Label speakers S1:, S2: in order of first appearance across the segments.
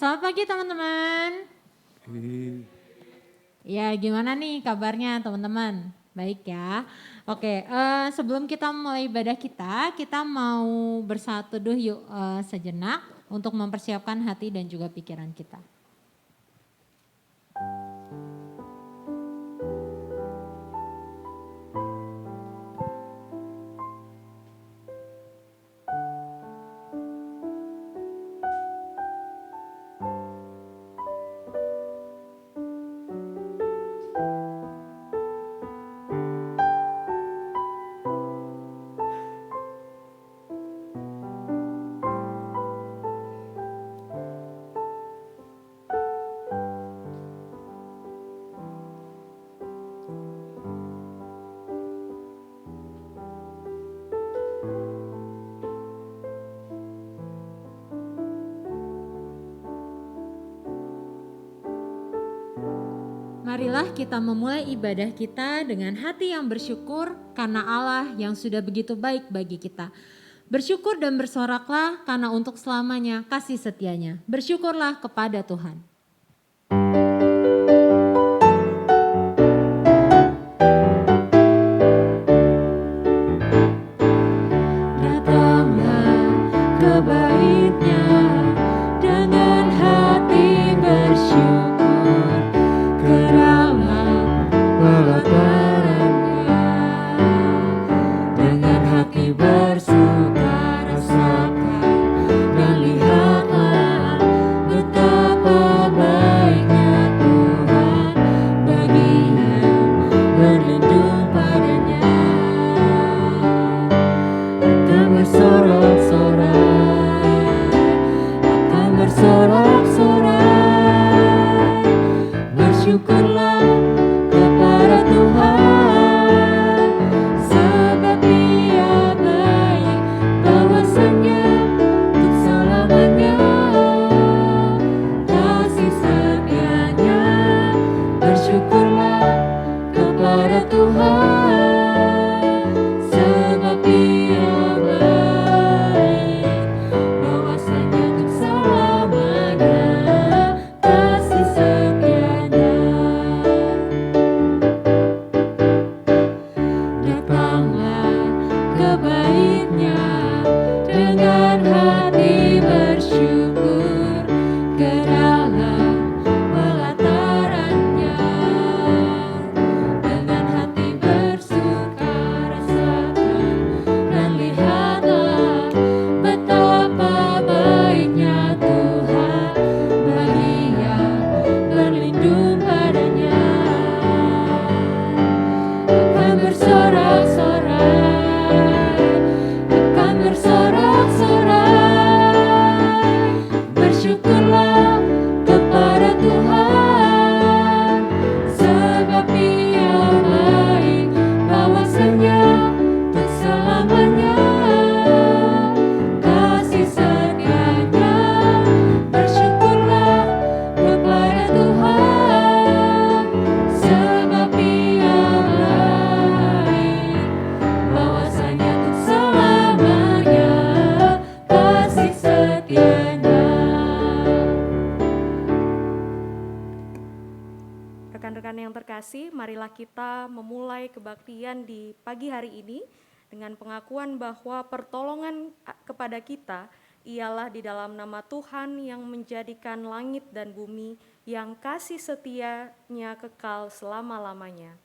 S1: Selamat pagi teman-teman. Ya gimana nih kabarnya teman-teman? Baik ya. Oke, sebelum kita mulai ibadah kita mau bersatu teduh yuk sejenak untuk mempersiapkan hati dan juga pikiran kita. Marilah kita memulai ibadah kita dengan hati yang bersyukur karena Allah yang sudah begitu baik bagi kita. Bersyukur dan bersoraklah karena untuk selamanya kasih setianya. Bersyukurlah kepada Tuhan. Datanglah ke bait-Nya dengan hati bersyukur. Dengan hati bersuka rasakan dan lihatlah betapa baiknya Tuhan bagi yang berlindung padanya. Akan bersorak-sorai, bersyukurlah kepada Tuhan, sebab Dia baik, bahwasanya untuk selamanya kasih setianya. Bersyukurlah kepada Tuhan, sebab Dia baik, bahwasanya untuk selamanya kasih setianya. Datanglah ke bait-Nya dengan hati bersyukur ke dalam pelataran-Nya. Dengan hati bersuka rasakan dan lihatlah betapa baiknya Tuhan bagi yang berlindung padanya. Akan bersorak-sorai, bersyukurlah kepada Tuhan, sebab Dia baik, bahwasanya untuk selamanya kasih setianya. Bersyukurlah kepada Tuhan, sebab Dia baik, bahwasanya untuk selamanya kasih setianya.
S2: Rekan-rekan yang terkasih, marilah kita memulai kebaktian di pagi hari ini dengan pengakuan bahwa pertolongan kepada kita ialah di dalam nama Tuhan yang menjadikan langit dan bumi, yang kasih setianya kekal selama-lamanya.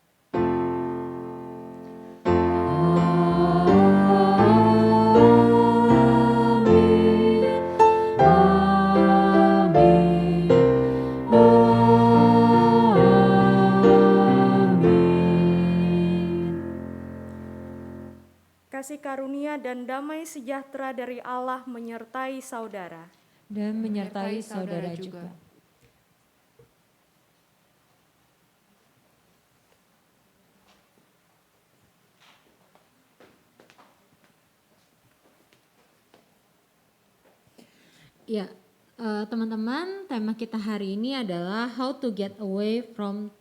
S2: Kasih karunia dan damai sejahtera dari Allah menyertai saudara.
S1: Dan menyertai saudara juga. Ya, teman-teman, tema kita hari ini adalah how to get away from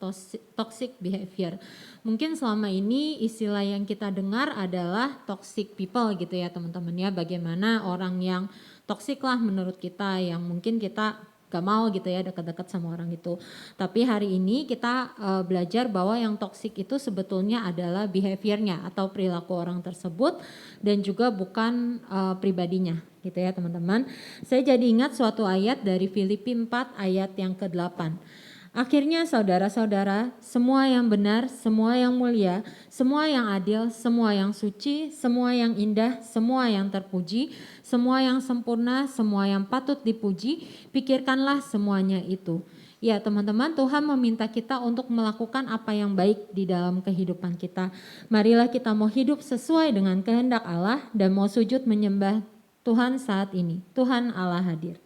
S1: toxic behavior. Mungkin selama ini istilah yang kita dengar adalah toxic people gitu ya teman-teman ya. Bagaimana orang yang toxic lah menurut kita, yang mungkin kita gak mau gitu ya dekat-dekat sama orang itu. Tapi hari ini kita belajar bahwa yang toksik itu sebetulnya adalah behaviornya atau perilaku orang tersebut dan juga bukan pribadinya gitu ya teman-teman. Saya jadi ingat suatu ayat dari Filipi 4 ayat yang ke-8. Akhirnya saudara-saudara, semua yang benar, semua yang mulia, semua yang adil, semua yang suci, semua yang indah, semua yang terpuji, semua yang sempurna, semua yang patut dipuji, pikirkanlah semuanya itu. Ya teman-teman, Tuhan meminta kita untuk melakukan apa yang baik di dalam kehidupan kita. Marilah kita mau hidup sesuai dengan kehendak Allah dan mau sujud menyembah Tuhan saat ini. Tuhan Allah hadir.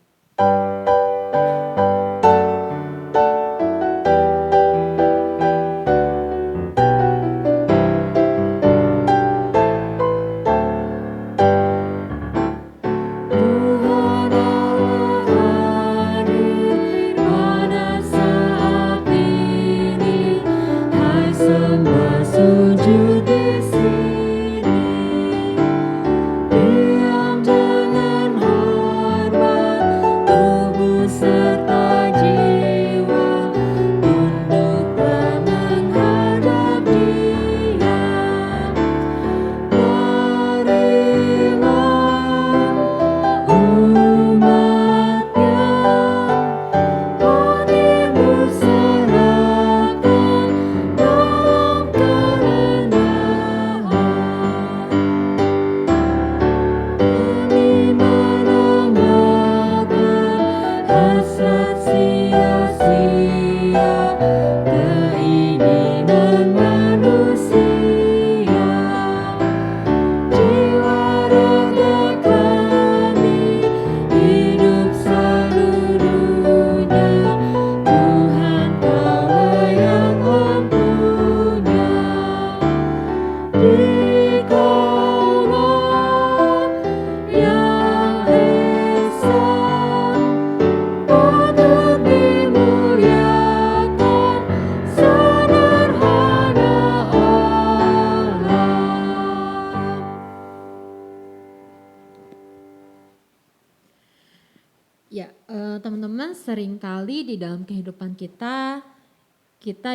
S1: Ya, teman-teman, seringkali di dalam kehidupan kita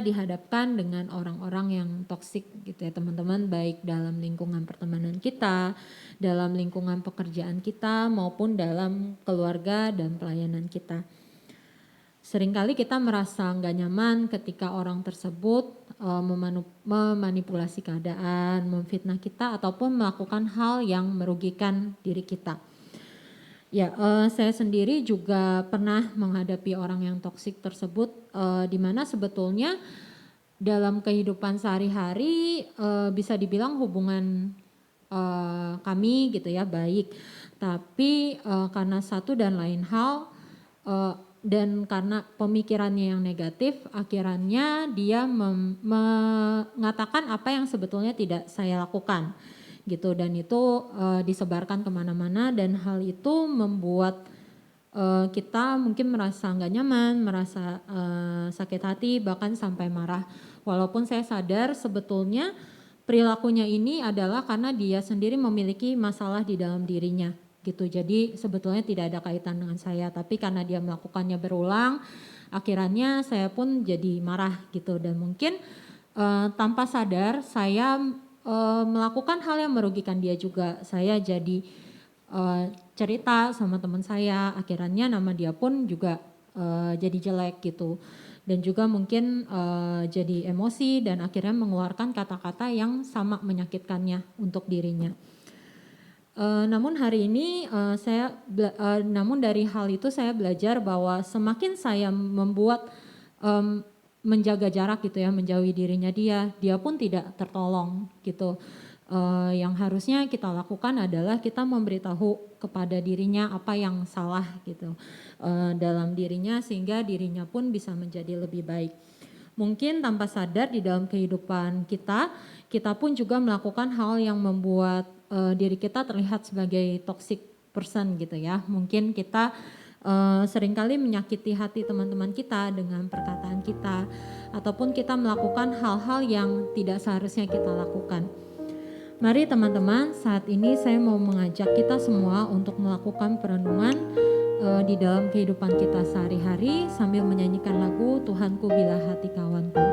S1: dihadapkan dengan orang-orang yang toksik gitu ya teman-teman, baik dalam lingkungan pertemanan kita, dalam lingkungan pekerjaan kita, maupun dalam keluarga dan pelayanan kita. Seringkali kita merasa nggak nyaman ketika orang tersebut memanipulasi keadaan, memfitnah kita, ataupun melakukan hal yang merugikan diri kita. Ya, saya sendiri juga pernah menghadapi orang yang toksik tersebut, di mana sebetulnya dalam kehidupan sehari-hari bisa dibilang hubungan kami gitu ya baik, tapi karena satu dan lain hal dan karena pemikirannya yang negatif, akhirnya dia mengatakan apa yang sebetulnya tidak saya lakukan. Gitu, dan itu disebarkan kemana-mana, dan hal itu membuat kita mungkin merasa nggak nyaman, merasa sakit hati, bahkan sampai marah. Walaupun saya sadar sebetulnya perilakunya ini adalah karena dia sendiri memiliki masalah di dalam dirinya gitu. Jadi sebetulnya tidak ada kaitan dengan saya, tapi karena dia melakukannya berulang, akhirnya saya pun jadi marah gitu, dan mungkin tanpa sadar saya melakukan hal yang merugikan dia juga. Saya jadi cerita sama teman saya, akhirnya nama dia pun juga jadi jelek gitu, dan juga mungkin jadi emosi dan akhirnya mengeluarkan kata-kata yang sama menyakitkannya untuk dirinya. Namun hari ini namun dari hal itu saya belajar bahwa semakin saya membuat menjaga jarak gitu ya, menjauhi dirinya dia pun tidak tertolong gitu. Yang harusnya kita lakukan adalah kita memberitahu kepada dirinya apa yang salah gitu dalam dirinya, sehingga dirinya pun bisa menjadi lebih baik. Mungkin tanpa sadar di dalam kehidupan kita pun juga melakukan hal yang membuat diri kita terlihat sebagai toxic person gitu ya. Mungkin kita seringkali menyakiti hati teman-teman kita dengan perkataan kita, ataupun kita melakukan hal-hal yang tidak seharusnya kita lakukan. Mari teman-teman, saat ini saya mau mengajak kita semua untuk melakukan perenungan di dalam kehidupan kita sehari-hari sambil menyanyikan lagu Tuhanku Bila Hati Kawanku.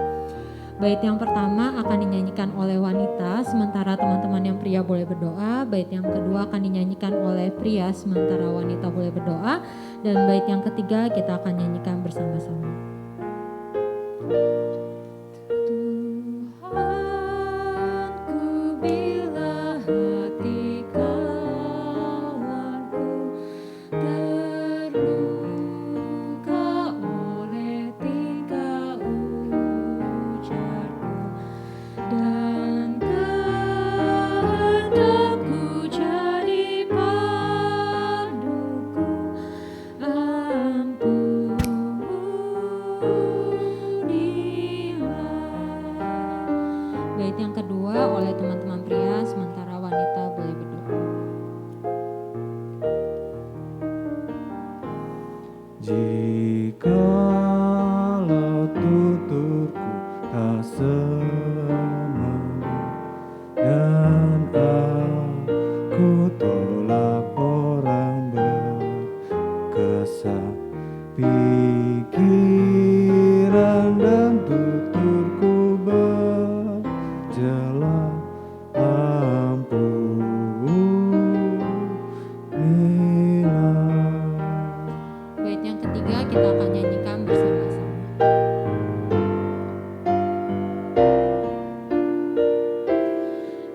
S1: Bait yang pertama akan dinyanyikan oleh wanita, sementara teman-teman yang pria boleh berdoa. Bait yang kedua akan dinyanyikan oleh pria, sementara wanita boleh berdoa. Dan bait yang ketiga kita akan nyanyikan bersama-sama. Tuhanku bila hati kawanku terluka oleh tingkah ujarku dan kehendakku jadi panduku, ampunilah. Bait yang kedua oleh teman-teman pria, sementara wanita boleh berdoa.
S3: Jikalau tuturku tak semeru dan aku tolak orang berkesah, pikiran dan tuturku berjelas, ampunilah.
S1: Bait yang ketiga kita akan nyanyikan bersama-sama.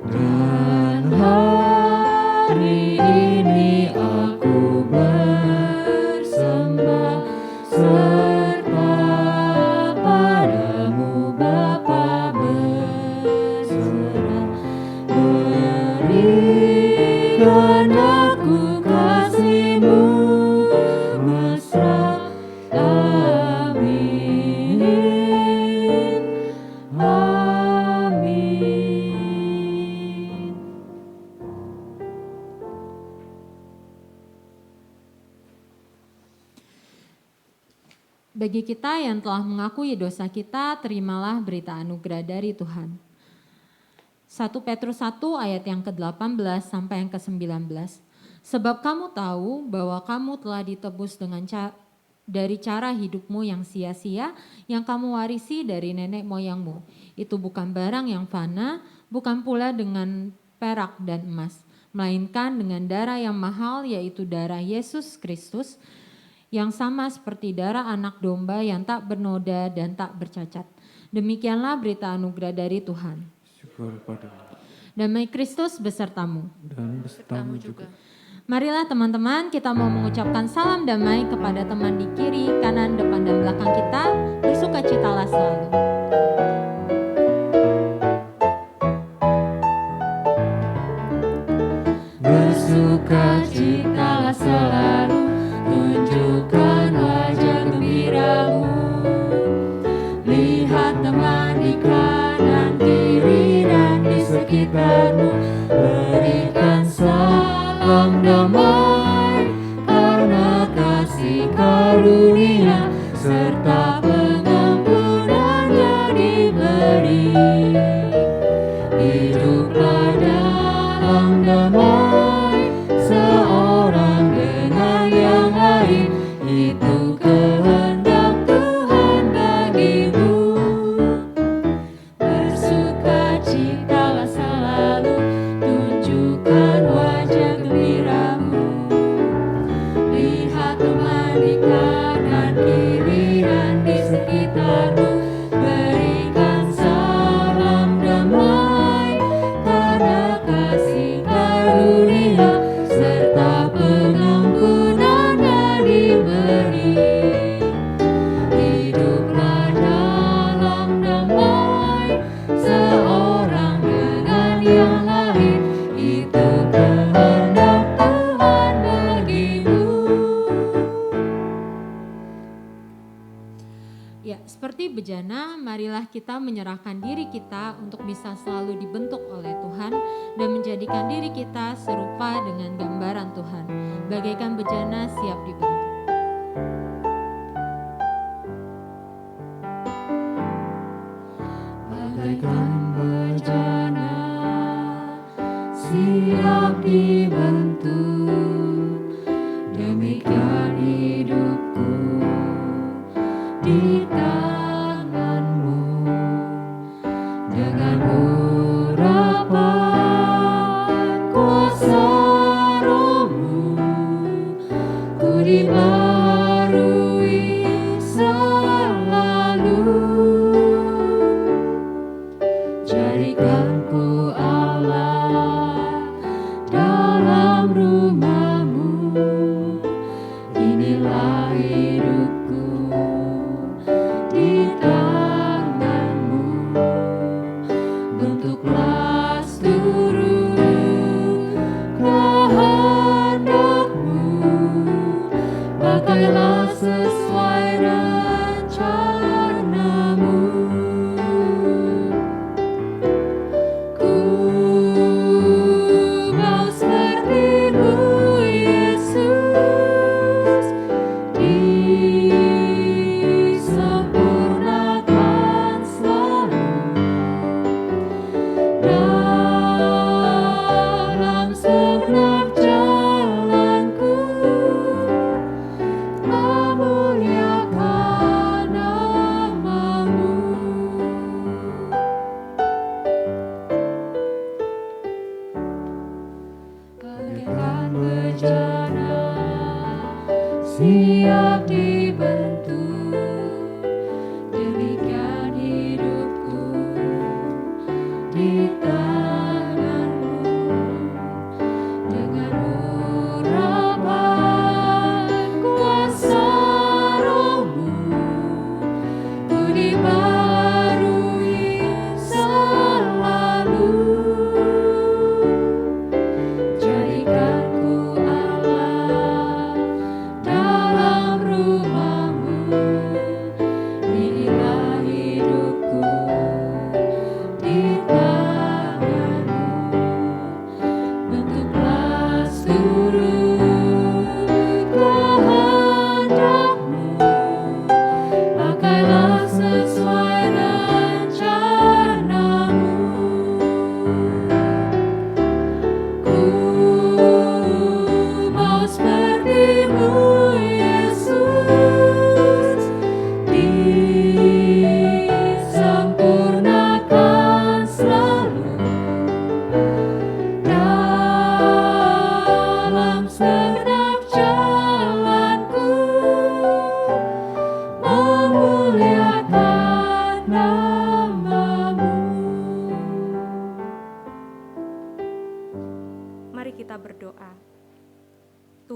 S3: Dan hari ini aku bersembah serta padamu Bapa berserah, berikan aku kasih-Mu mesra, amin, amin.
S1: Bagi kita yang telah mengakui dosa kita, terimalah berita anugerah dari Tuhan. 1 Petrus 1 ayat yang ke-18 sampai yang ke-19. Sebab kamu tahu bahwa kamu telah ditebus dengan dari cara hidupmu yang sia-sia yang kamu warisi dari nenek moyangmu. Itu bukan barang yang fana, bukan pula dengan perak dan emas, melainkan dengan darah yang mahal, yaitu darah Yesus Kristus, yang sama seperti darah anak domba yang tak bernoda dan tak bercacat. Demikianlah berita anugerah dari Tuhan.
S3: Syukur padamu
S1: Damai Kristus besertamu.
S3: dan besertamu juga.
S1: Marilah teman-teman, kita mau mengucapkan salam damai kepada teman di kiri, kanan, depan, dan belakang kita. Bersukacitalah selalu.
S3: Bersukacitalah selalu, tunjukkan wajah gembiramu. Lihat teman di kanan, kiri, dan di sekitarmu. Berikan salam damai, karena kasih karunia serta pengampunannya diberi. Hiduplah dalam damai, seorang dengan yang lain, itu kehendak Tuhan bagimu. Bersukacitalah selalu, tunjukkan wajah gembiramu. Lihat teman di kanan, kiri, dan di sekitarmu. Berikan salam damai, karena kasih karunia serta pengampunannya diberi. Hiduplah dalam damai, seorang dengan yang lain, itu kehendak Tuhan bagimu.
S1: Ya, seperti bejana, marilah kita menyerahkan diri kita untuk bisa selalu dibentuk oleh Tuhan dan menjadikan diri kita serupa dengan gambaran Tuhan. Bagaikan bejana siap dibentuk.
S3: Bagaikan bejana siap dibentuk, demikian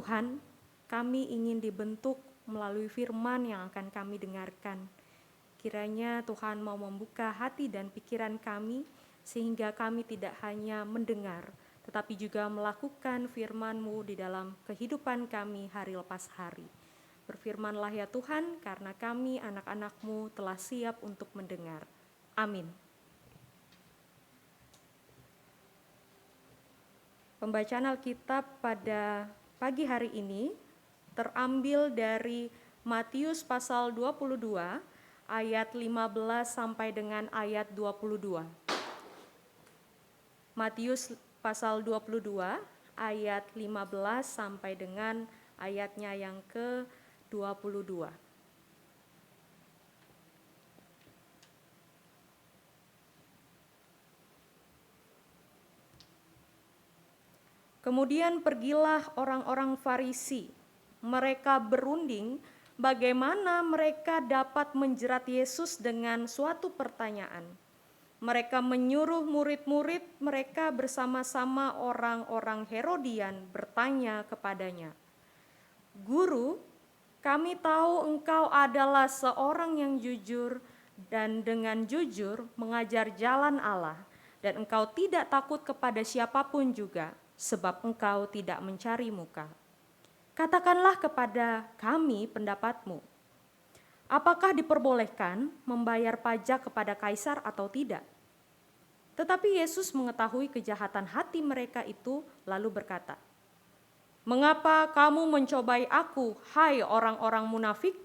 S2: Tuhan, kami ingin dibentuk melalui firman yang akan kami dengarkan. Kiranya Tuhan mau membuka hati dan pikiran kami, sehingga kami tidak hanya mendengar, tetapi juga melakukan firman-Mu di dalam kehidupan kami hari lepas hari. Berfirmanlah ya Tuhan, karena kami anak-anak-Mu telah siap untuk mendengar. Amin. Pembacaan Alkitab pada pagi hari ini terambil dari Matius pasal 22 ayat 15 sampai dengan ayat 22. Matius pasal 22 ayat 15 sampai dengan ayatnya yang ke-22. Kemudian pergilah orang-orang Farisi. Mereka berunding bagaimana mereka dapat menjerat Yesus dengan suatu pertanyaan. Mereka menyuruh murid-murid mereka bersama-sama orang-orang Herodian bertanya kepadanya, "Guru, kami tahu engkau adalah seorang yang jujur dan dengan jujur mengajar jalan Allah, dan engkau tidak takut kepada siapapun juga, sebab engkau tidak mencari muka. Katakanlah kepada kami pendapatmu. Apakah diperbolehkan membayar pajak kepada kaisar atau tidak?" Tetapi Yesus mengetahui kejahatan hati mereka itu, lalu berkata, "Mengapa kamu mencobai aku, hai orang-orang munafik?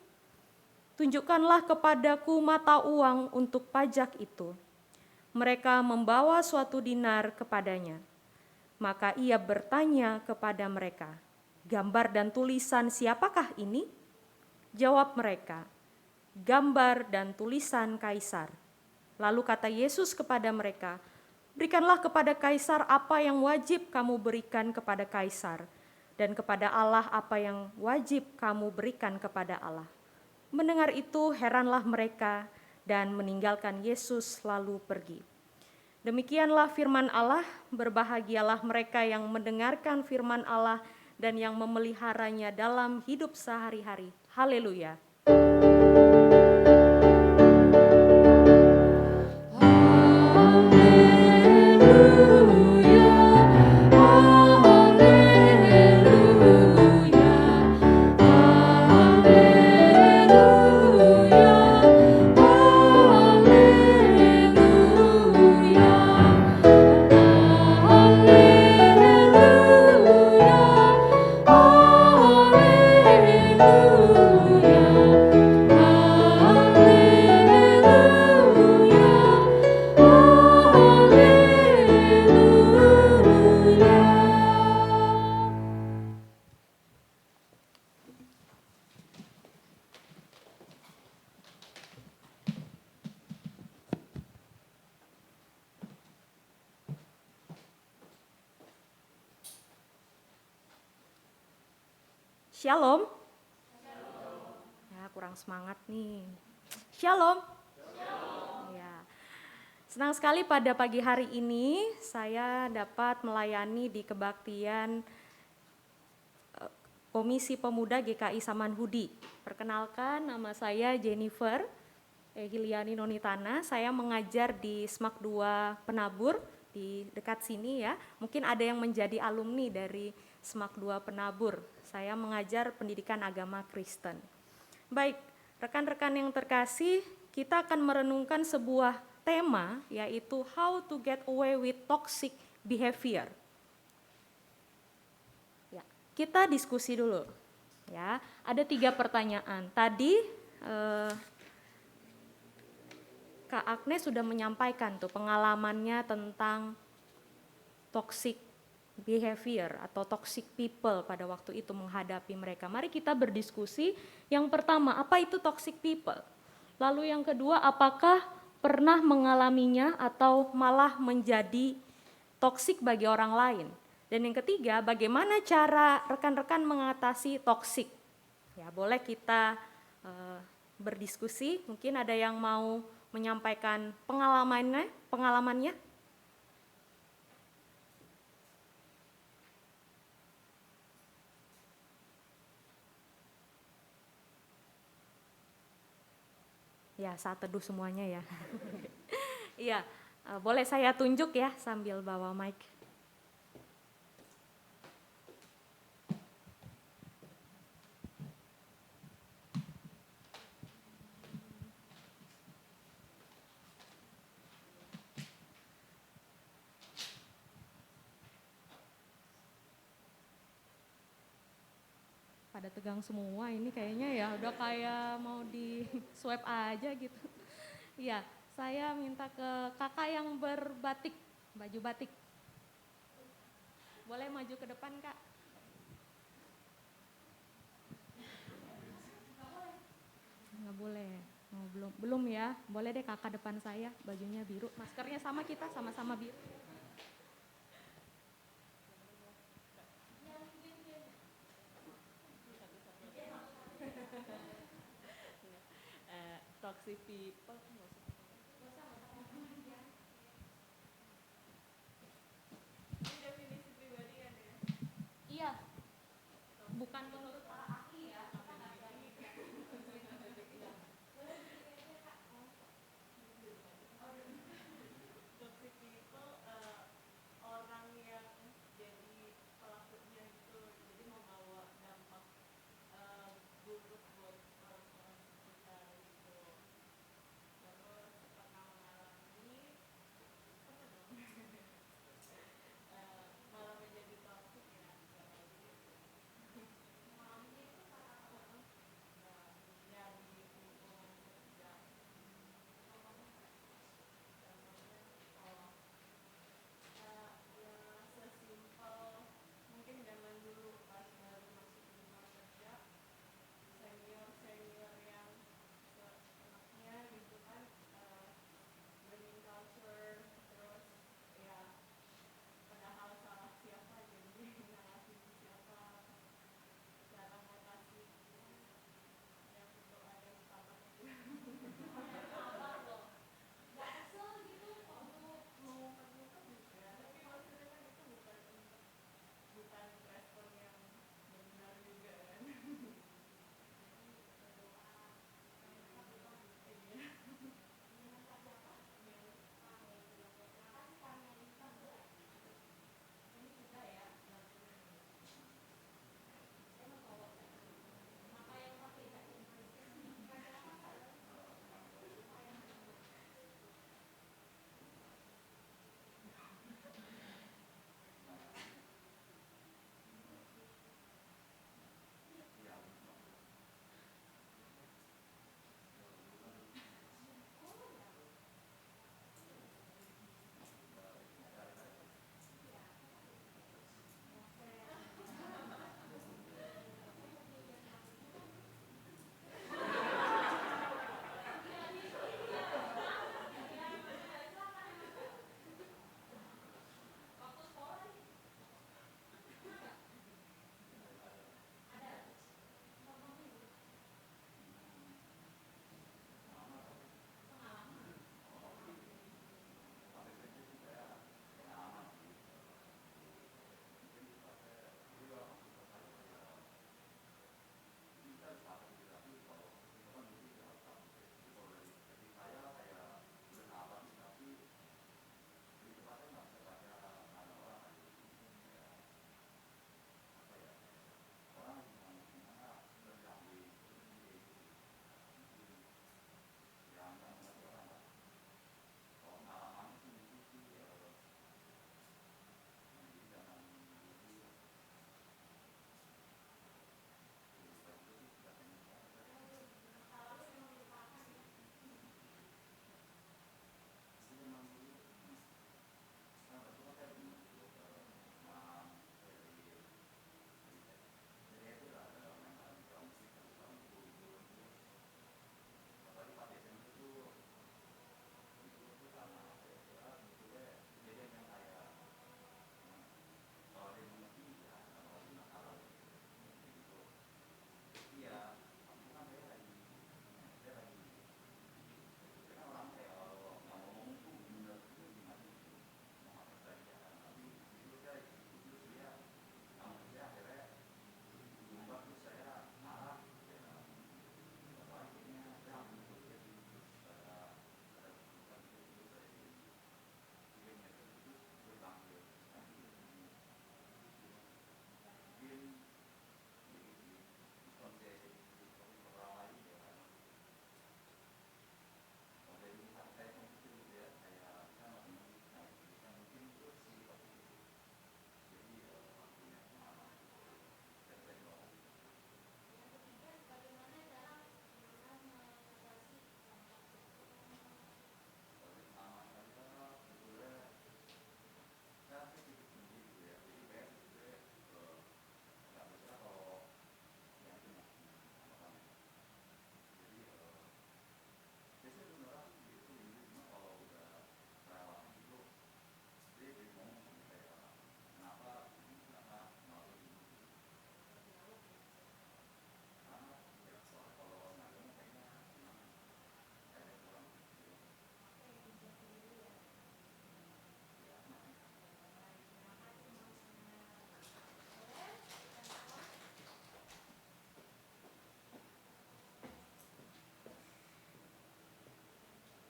S2: Tunjukkanlah kepadaku mata uang untuk pajak itu." Mereka membawa suatu dinar kepadanya. Maka ia bertanya kepada mereka, "Gambar dan tulisan siapakah ini?" Jawab mereka, "Gambar dan tulisan kaisar." Lalu kata Yesus kepada mereka, "Berikanlah kepada kaisar apa yang wajib kamu berikan kepada kaisar, dan kepada Allah apa yang wajib kamu berikan kepada Allah." Mendengar itu heranlah mereka dan meninggalkan Yesus lalu pergi. Demikianlah firman Allah, berbahagialah mereka yang mendengarkan firman Allah dan yang memeliharanya dalam hidup sehari-hari. Haleluya. Shalom. Ya, kurang semangat nih. Shalom. Ya. Senang sekali pada pagi hari ini saya dapat melayani di kebaktian Komisi Pemuda GKI Samanhudi. Perkenalkan, nama saya Jennifer Hiliani Nonitana. Saya mengajar di SMAK 2 Penabur di dekat sini ya. Mungkin ada yang menjadi alumni dari SMAK 2 Penabur. Saya mengajar pendidikan agama Kristen. Baik, rekan-rekan yang terkasih, kita akan merenungkan sebuah tema, yaitu how to get away with toxic behavior. Ya, kita diskusi dulu. Ya, ada 3 pertanyaan. Tadi Kak Agnes sudah menyampaikan tuh pengalamannya tentang toxic behavior atau toxic people pada waktu itu menghadapi mereka. Mari kita berdiskusi. Yang pertama, apa itu toxic people? Lalu yang kedua, apakah pernah mengalaminya atau malah menjadi toxic bagi orang lain? Dan yang ketiga, bagaimana cara rekan-rekan mengatasi toxic? Ya, boleh kita berdiskusi. Mungkin ada yang mau menyampaikan pengalamannya. Ya, saat teduh semuanya ya. Iya, boleh saya tunjuk ya sambil bawa mic. Pada tegang semua ini kayaknya ya, udah kayak mau di swab aja gitu. Iya, saya minta ke kakak yang berbatik, baju batik. Boleh maju ke depan, Kak? Nggak boleh. Oh, belum ya. Boleh deh kakak depan saya, bajunya biru, maskernya sama, kita sama-sama biru. Toxic people. Iya, bukan menurut para ahli ya.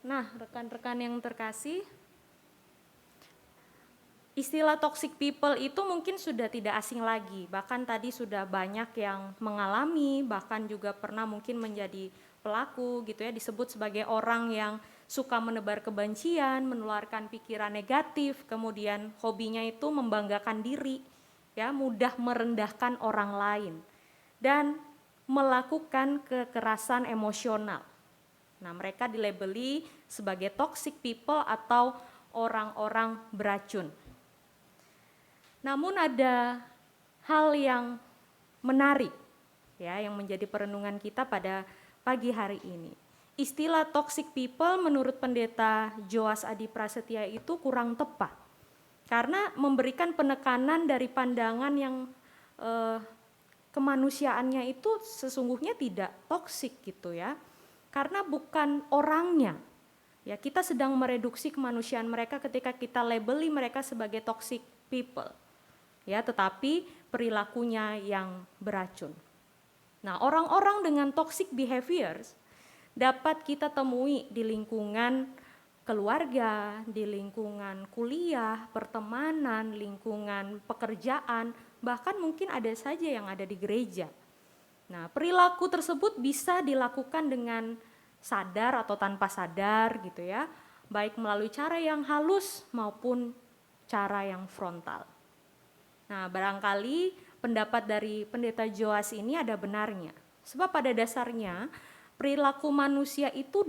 S2: Nah, rekan-rekan yang terkasih, istilah toxic people itu mungkin sudah tidak asing lagi. Bahkan tadi sudah banyak yang mengalami, bahkan juga pernah mungkin menjadi pelaku gitu ya, disebut sebagai orang yang suka menebar kebencian, menularkan pikiran negatif, kemudian hobinya itu membanggakan diri, ya, mudah merendahkan orang lain dan melakukan kekerasan emosional. Nah, mereka dilabeli sebagai toxic people atau orang-orang beracun. Namun ada hal yang menarik ya yang menjadi perenungan kita pada pagi hari ini. Istilah toxic people menurut Pendeta Joas Adi Prasetya itu kurang tepat. Karena memberikan penekanan dari pandangan yang kemanusiaannya itu sesungguhnya tidak toksik gitu ya. Karena bukan orangnya. Ya, kita sedang mereduksi kemanusiaan mereka ketika kita labeli mereka sebagai toxic people. Ya, tetapi perilakunya yang beracun. Nah, orang-orang dengan toxic behaviors dapat kita temui di lingkungan keluarga, di lingkungan kuliah, pertemanan, lingkungan pekerjaan, bahkan mungkin ada saja yang ada di gereja. Nah, perilaku tersebut bisa dilakukan dengan sadar atau tanpa sadar gitu ya, baik melalui cara yang halus maupun cara yang frontal. Nah, barangkali pendapat dari Pendeta Joas ini ada benarnya. Sebab pada dasarnya perilaku manusia itu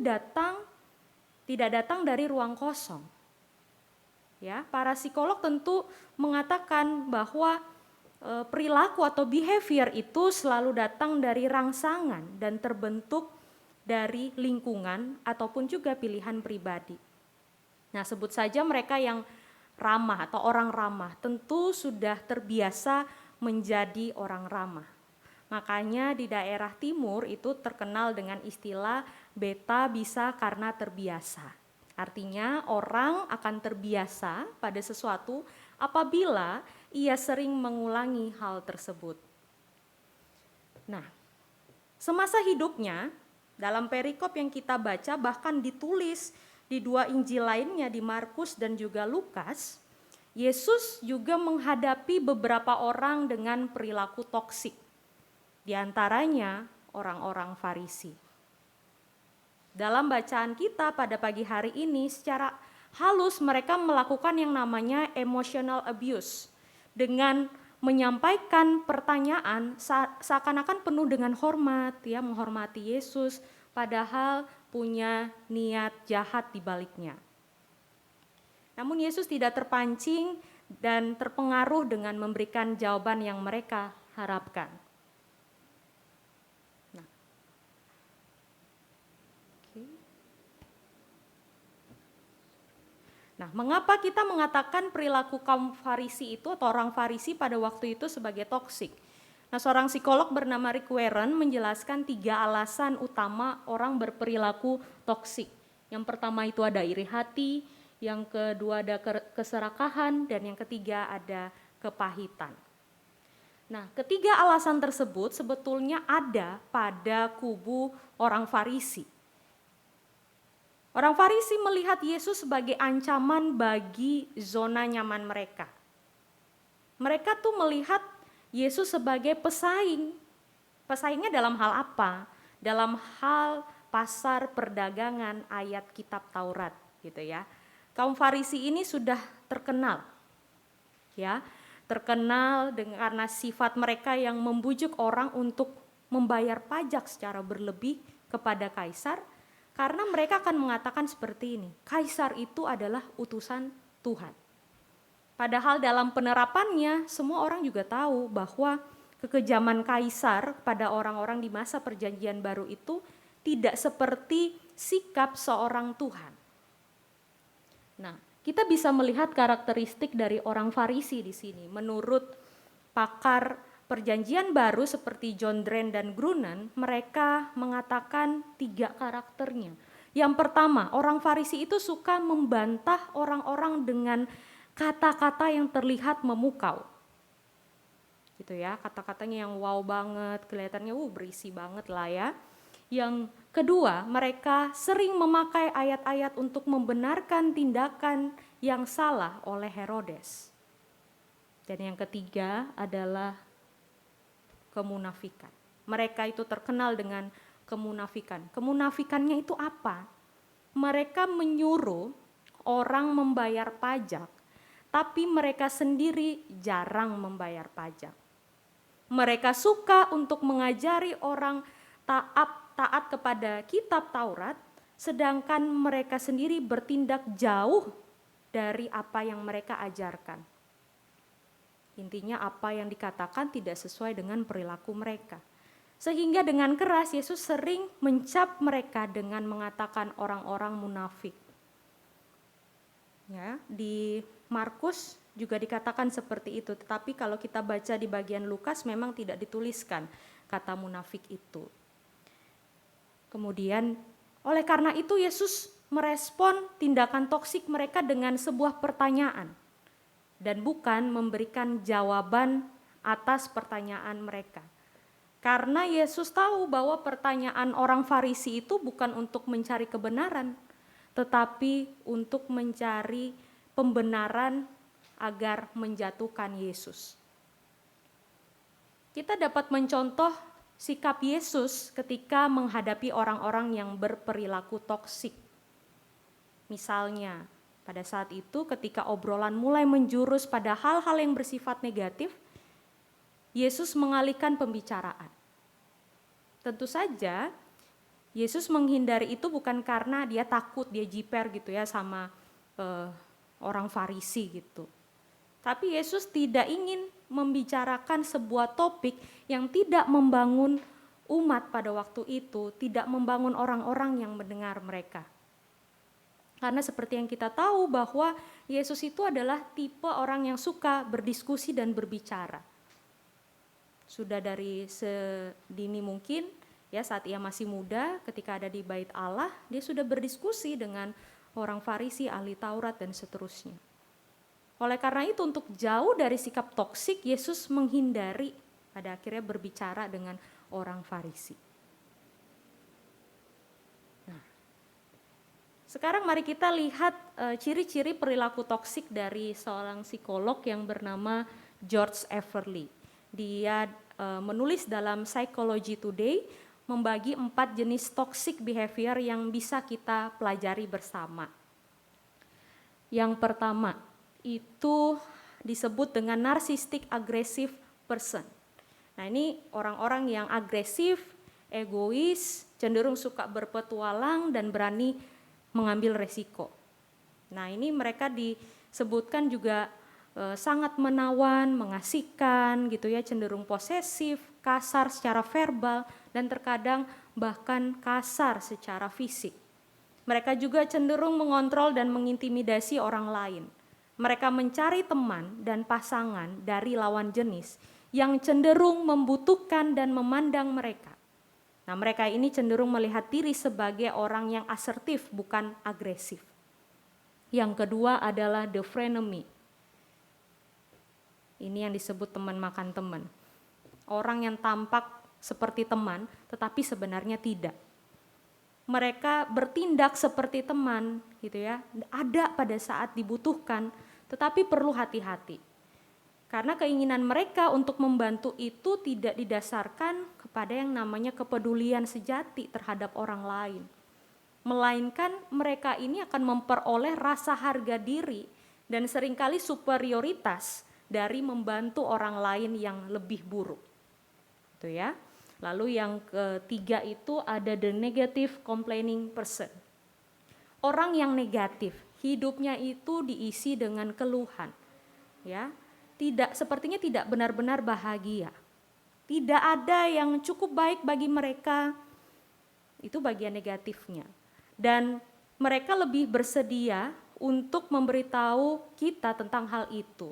S2: tidak datang dari ruang kosong. Ya, para psikolog tentu mengatakan bahwa perilaku atau behavior itu selalu datang dari rangsangan dan terbentuk dari lingkungan ataupun juga pilihan pribadi. Nah, sebut saja mereka yang ramah atau orang ramah tentu sudah terbiasa menjadi orang ramah. Makanya di daerah timur itu terkenal dengan istilah beta bisa karena terbiasa. Artinya orang akan terbiasa pada sesuatu apabila ia sering mengulangi hal tersebut. Nah, semasa hidupnya dalam perikop yang kita baca bahkan ditulis di 2 Injil lainnya di Markus dan juga Lukas, Yesus juga menghadapi beberapa orang dengan perilaku toksik. Di antaranya orang-orang Farisi. Dalam bacaan kita pada pagi hari ini secara halus mereka melakukan yang namanya emotional abuse dengan menyampaikan pertanyaan seakan-akan penuh dengan hormat ya, menghormati Yesus padahal punya niat jahat di baliknya. Namun Yesus tidak terpancing dan terpengaruh dengan memberikan jawaban yang mereka harapkan. Nah, mengapa kita mengatakan perilaku kaum Farisi itu atau orang Farisi pada waktu itu sebagai toksik? Nah, seorang psikolog bernama Rick Warren menjelaskan 3 alasan utama orang berperilaku toksik. Yang pertama itu ada iri hati, yang kedua ada keserakahan, dan yang ketiga ada kepahitan. Nah, ketiga alasan tersebut sebetulnya ada pada kubu orang Farisi. Orang Farisi melihat Yesus sebagai ancaman bagi zona nyaman mereka. Mereka tuh melihat Yesus sebagai pesaing. Pesaingnya dalam hal apa? Dalam hal pasar perdagangan ayat kitab Taurat gitu ya. Kaum Farisi ini sudah terkenal. Ya, terkenal karena sifat mereka yang membujuk orang untuk membayar pajak secara berlebih kepada kaisar. Karena mereka akan mengatakan seperti ini, kaisar itu adalah utusan Tuhan. Padahal dalam penerapannya semua orang juga tahu bahwa kekejaman kaisar pada orang-orang di masa perjanjian baru itu tidak seperti sikap seorang Tuhan. Nah, kita bisa melihat karakteristik dari orang Farisi di sini. Menurut pakar Perjanjian Baru seperti John Dren dan Grunen, mereka mengatakan 3 karakternya. Yang pertama, orang Farisi itu suka membantah orang-orang dengan kata-kata yang terlihat memukau. Gitu ya, kata-katanya yang wow banget, kelihatannya berisi banget lah ya. Yang Kedua, mereka sering memakai ayat-ayat untuk membenarkan tindakan yang salah oleh Herodes. Dan yang ketiga adalah kemunafikan. Mereka itu terkenal dengan kemunafikan. Kemunafikannya itu apa? Mereka menyuruh orang membayar pajak, tapi mereka sendiri jarang membayar pajak. Mereka suka untuk mengajari orang taat kepada kitab Taurat, sedangkan mereka sendiri bertindak jauh dari apa yang mereka ajarkan. Intinya apa yang dikatakan tidak sesuai dengan perilaku mereka. Sehingga dengan keras Yesus sering mencap mereka dengan mengatakan orang-orang munafik. Ya, di Markus juga dikatakan seperti itu, tetapi kalau kita baca di bagian Lukas memang tidak dituliskan kata munafik itu. Kemudian oleh karena itu Yesus merespon tindakan toksik mereka dengan sebuah pertanyaan dan bukan memberikan jawaban atas pertanyaan mereka. Karena Yesus tahu bahwa pertanyaan orang Farisi itu bukan untuk mencari kebenaran, tetapi untuk mencari pembenaran agar menjatuhkan Yesus. Kita dapat mencontoh sikap Yesus ketika menghadapi orang-orang yang berperilaku toksik. Misalnya, pada saat itu ketika obrolan mulai menjurus pada hal-hal yang bersifat negatif, Yesus mengalihkan pembicaraan. Tentu saja Yesus menghindari itu bukan karena dia takut, dia jiper gitu ya sama orang Farisi gitu. Tapi Yesus tidak ingin membicarakan sebuah topik yang tidak membangun umat pada waktu itu, tidak membangun orang-orang yang mendengar mereka. Karena seperti yang kita tahu bahwa Yesus itu adalah tipe orang yang suka berdiskusi dan berbicara. Sudah dari sedini mungkin, ya saat ia masih muda, ketika ada di Bait Allah, dia sudah berdiskusi dengan orang Farisi, ahli Taurat dan seterusnya. Oleh karena itu untuk jauh dari sikap toksik, Yesus menghindari pada akhirnya berbicara dengan orang Farisi. Nah, sekarang mari kita lihat ciri-ciri perilaku toksik dari seorang psikolog yang bernama George Everly. Dia menulis dalam Psychology Today membagi 4 jenis toxic behavior yang bisa kita pelajari bersama. Yang pertama itu disebut dengan narcissistic aggressive person. Nah, ini orang-orang yang agresif, egois, cenderung suka berpetualang dan berani mengambil resiko. Nah, ini mereka disebutkan juga sangat menawan, mengasihkan gitu ya, cenderung posesif, kasar secara verbal dan terkadang bahkan kasar secara fisik. Mereka juga cenderung mengontrol dan mengintimidasi orang lain. Mereka mencari teman dan pasangan dari lawan jenis yang cenderung membutuhkan dan memandang mereka. Nah, mereka ini cenderung melihat diri sebagai orang yang asertif, bukan agresif. Yang kedua adalah the frenemy. Ini yang disebut teman makan teman. Orang yang tampak seperti teman, tetapi sebenarnya tidak. Mereka bertindak seperti teman, gitu ya. Ada pada saat dibutuhkan, tetapi perlu hati-hati. Karena keinginan mereka untuk membantu itu tidak didasarkan kepada yang namanya kepedulian sejati terhadap orang lain. Melainkan mereka ini akan memperoleh rasa harga diri dan seringkali superioritas dari membantu orang lain yang lebih buruk. Itu ya. Lalu yang ketiga itu ada the negative complaining person. Orang yang negatif, hidupnya itu diisi dengan keluhan. Ya. Sepertinya tidak benar-benar bahagia. Tidak ada yang cukup baik bagi mereka. Itu bagian negatifnya. Dan mereka lebih bersedia untuk memberitahu kita tentang hal itu.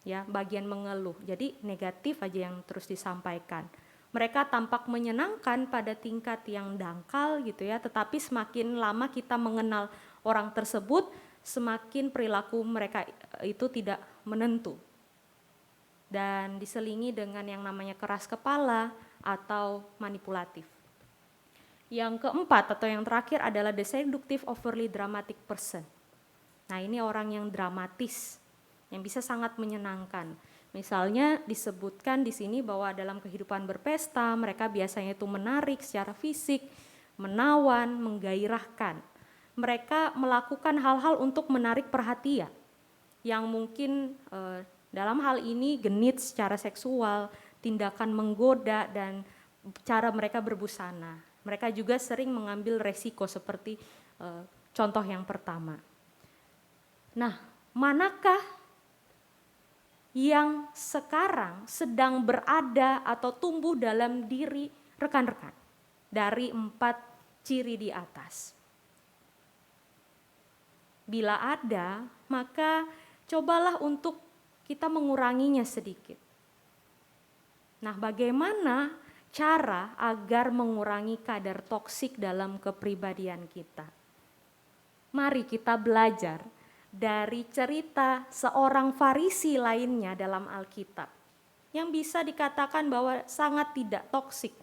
S2: Ya, bagian mengeluh. Jadi negatif aja yang terus disampaikan. Mereka tampak menyenangkan pada tingkat yang dangkal gitu ya, tetapi semakin lama kita mengenal orang tersebut, semakin perilaku mereka itu tidak menentu. Dan diselingi dengan yang namanya keras kepala atau manipulatif. Yang keempat atau yang terakhir adalah the seductive overly dramatic person. Nah, ini orang yang dramatis, yang bisa sangat menyenangkan. Misalnya disebutkan di sini bahwa dalam kehidupan berpesta, mereka biasanya itu menarik secara fisik, menawan, menggairahkan. Mereka melakukan hal-hal untuk menarik perhatian, yang mungkin dalam hal ini genit secara seksual, tindakan menggoda, dan cara mereka berbusana. Mereka juga sering mengambil resiko seperti contoh yang pertama. Nah, manakah yang sekarang sedang berada atau tumbuh dalam diri rekan-rekan dari 4 ciri di atas? Bila ada, maka cobalah untuk kita menguranginya sedikit. Nah, bagaimana cara agar mengurangi kadar toksik dalam kepribadian kita? Mari kita belajar dari cerita seorang Farisi lainnya dalam Alkitab yang bisa dikatakan bahwa sangat tidak toksik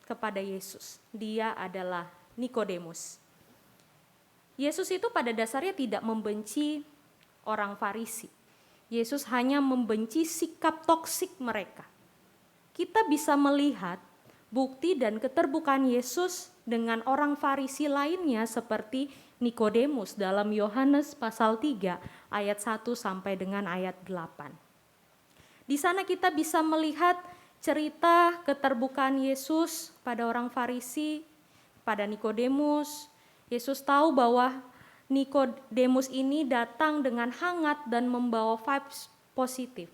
S2: kepada Yesus. Dia adalah Nikodemus. Yesus itu pada dasarnya tidak membenci orang Farisi. Yesus hanya membenci sikap toksik mereka. Kita bisa melihat bukti dan keterbukaan Yesus dengan orang Farisi lainnya seperti Nikodemus dalam Yohanes pasal 3 ayat 1 sampai dengan ayat 8. Di sana kita bisa melihat cerita keterbukaan Yesus pada orang Farisi, pada Nikodemus. Yesus tahu bahwa Nikodemus ini datang dengan hangat dan membawa vibes positif.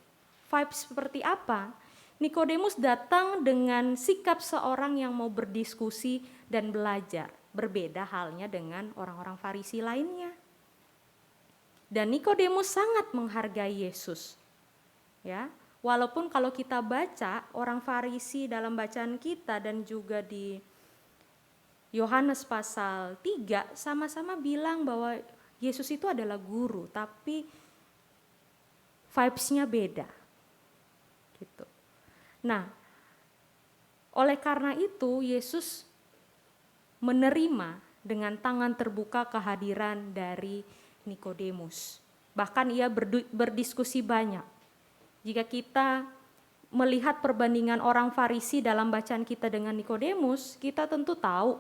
S2: Vibes seperti apa? Nikodemus datang dengan sikap seorang yang mau berdiskusi dan belajar. Berbeda halnya dengan orang-orang Farisi lainnya. Dan Nikodemus sangat menghargai Yesus. Ya, walaupun kalau kita baca orang Farisi dalam bacaan kita dan juga di Yohanes pasal 3 sama-sama bilang bahwa Yesus itu adalah guru, tapi vibes-nya beda. Gitu. Nah, oleh karena itu Yesus menerima dengan tangan terbuka kehadiran dari Nikodemus. Bahkan ia berdiskusi banyak. Jika kita melihat perbandingan orang Farisi dalam bacaan kita dengan Nikodemus, kita tentu tahu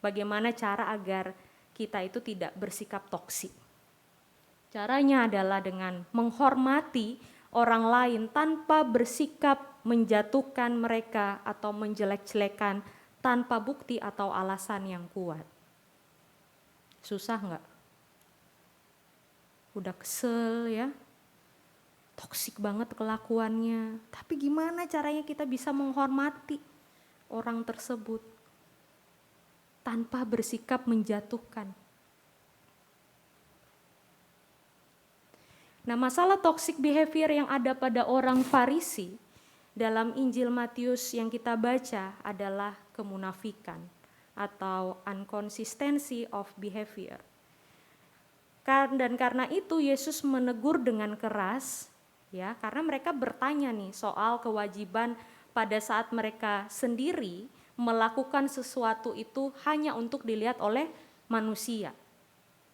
S2: bagaimana cara agar kita itu tidak bersikap toksik. Caranya adalah dengan menghormati orang lain tanpa bersikap menjatuhkan mereka atau menjelek-jelekan tanpa bukti atau alasan yang kuat. Susah enggak? Udah kesel ya, toksik banget kelakuannya. Tapi gimana caranya kita bisa menghormati orang tersebut tanpa bersikap menjatuhkan? Nah, masalah toxic behavior yang ada pada orang Farisi dalam Injil Matius yang kita baca adalah kemunafikan atau inconsistency of behavior. Dan karena itu Yesus menegur dengan keras, ya, karena mereka bertanya nih soal kewajiban pada saat mereka sendiri melakukan sesuatu itu hanya untuk dilihat oleh manusia.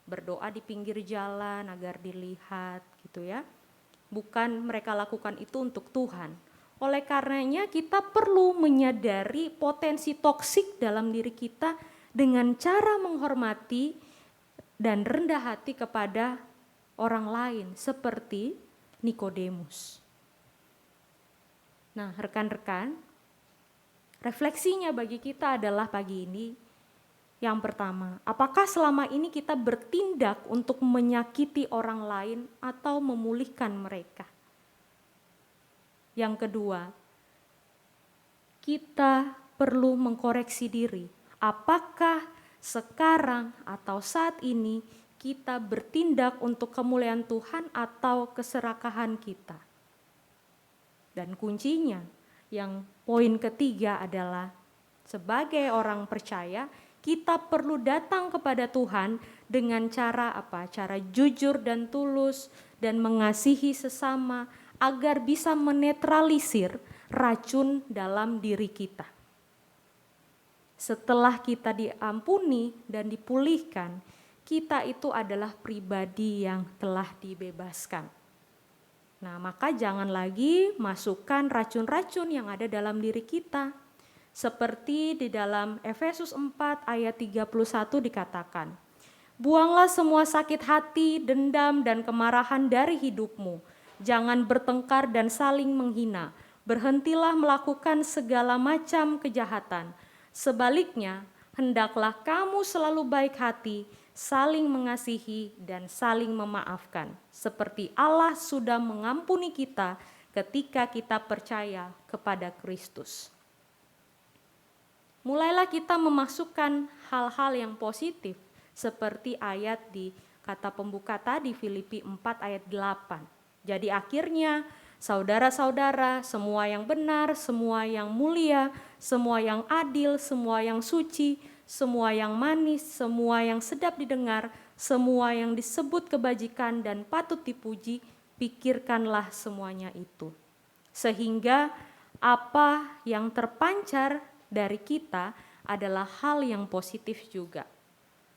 S2: Berdoa di pinggir jalan agar dilihat gitu ya. Bukan mereka lakukan itu untuk Tuhan. Oleh karenanya kita perlu menyadari potensi toksik dalam diri kita dengan cara menghormati dan rendah hati kepada orang lain seperti Nikodemus. Nah, rekan-rekan, refleksinya bagi kita adalah pagi ini, yang pertama, apakah selama ini kita bertindak untuk menyakiti orang lain atau memulihkan mereka? Yang kedua, kita perlu mengkoreksi diri. Apakah sekarang atau saat ini kita bertindak untuk kemuliaan Tuhan atau keserakahan kita? Dan kuncinya, yang poin ketiga adalah sebagai orang percaya, kita perlu datang kepada Tuhan dengan cara apa? Cara jujur dan tulus dan mengasihi sesama agar bisa menetralisir racun dalam diri kita. Setelah kita diampuni dan dipulihkan, kita itu adalah pribadi yang telah dibebaskan. Nah, maka jangan lagi masukkan racun-racun yang ada dalam diri kita. Seperti di dalam Efesus 4 ayat 31 dikatakan, buanglah semua sakit hati, dendam, dan kemarahan dari hidupmu. Jangan bertengkar dan saling menghina. Berhentilah melakukan segala macam kejahatan. Sebaliknya, hendaklah kamu selalu baik hati, saling mengasihi, dan saling memaafkan. Seperti Allah sudah mengampuni kita ketika kita percaya kepada Kristus. Mulailah kita memasukkan hal-hal yang positif, seperti ayat di kata pembuka tadi Filipi 4 ayat 8. Jadi akhirnya saudara-saudara, semua yang benar, semua yang mulia, semua yang adil, semua yang suci, semua yang manis, semua yang sedap didengar, semua yang disebut kebajikan dan patut dipuji, pikirkanlah semuanya itu. Sehingga apa yang terpancar dari kita adalah hal yang positif juga.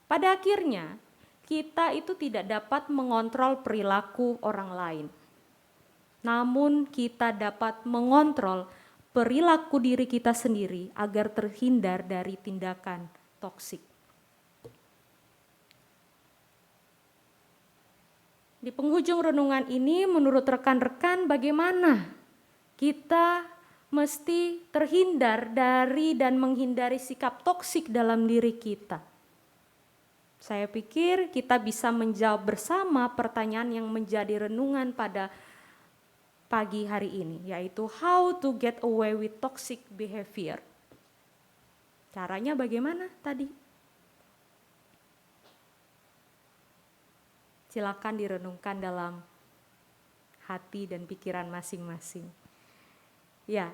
S2: Pada akhirnya, kita itu tidak dapat mengontrol perilaku orang lain. Namun kita dapat mengontrol perilaku diri kita sendiri agar terhindar dari tindakan toksik. Di penghujung renungan ini, menurut rekan-rekan bagaimana kita mesti terhindar dari dan menghindari sikap toksik dalam diri kita? Saya pikir kita bisa menjawab bersama pertanyaan yang menjadi renungan pada pagi hari ini, yaitu how to get away with toxic behavior. Caranya bagaimana tadi? Silakan direnungkan dalam hati dan pikiran masing-masing. Ya,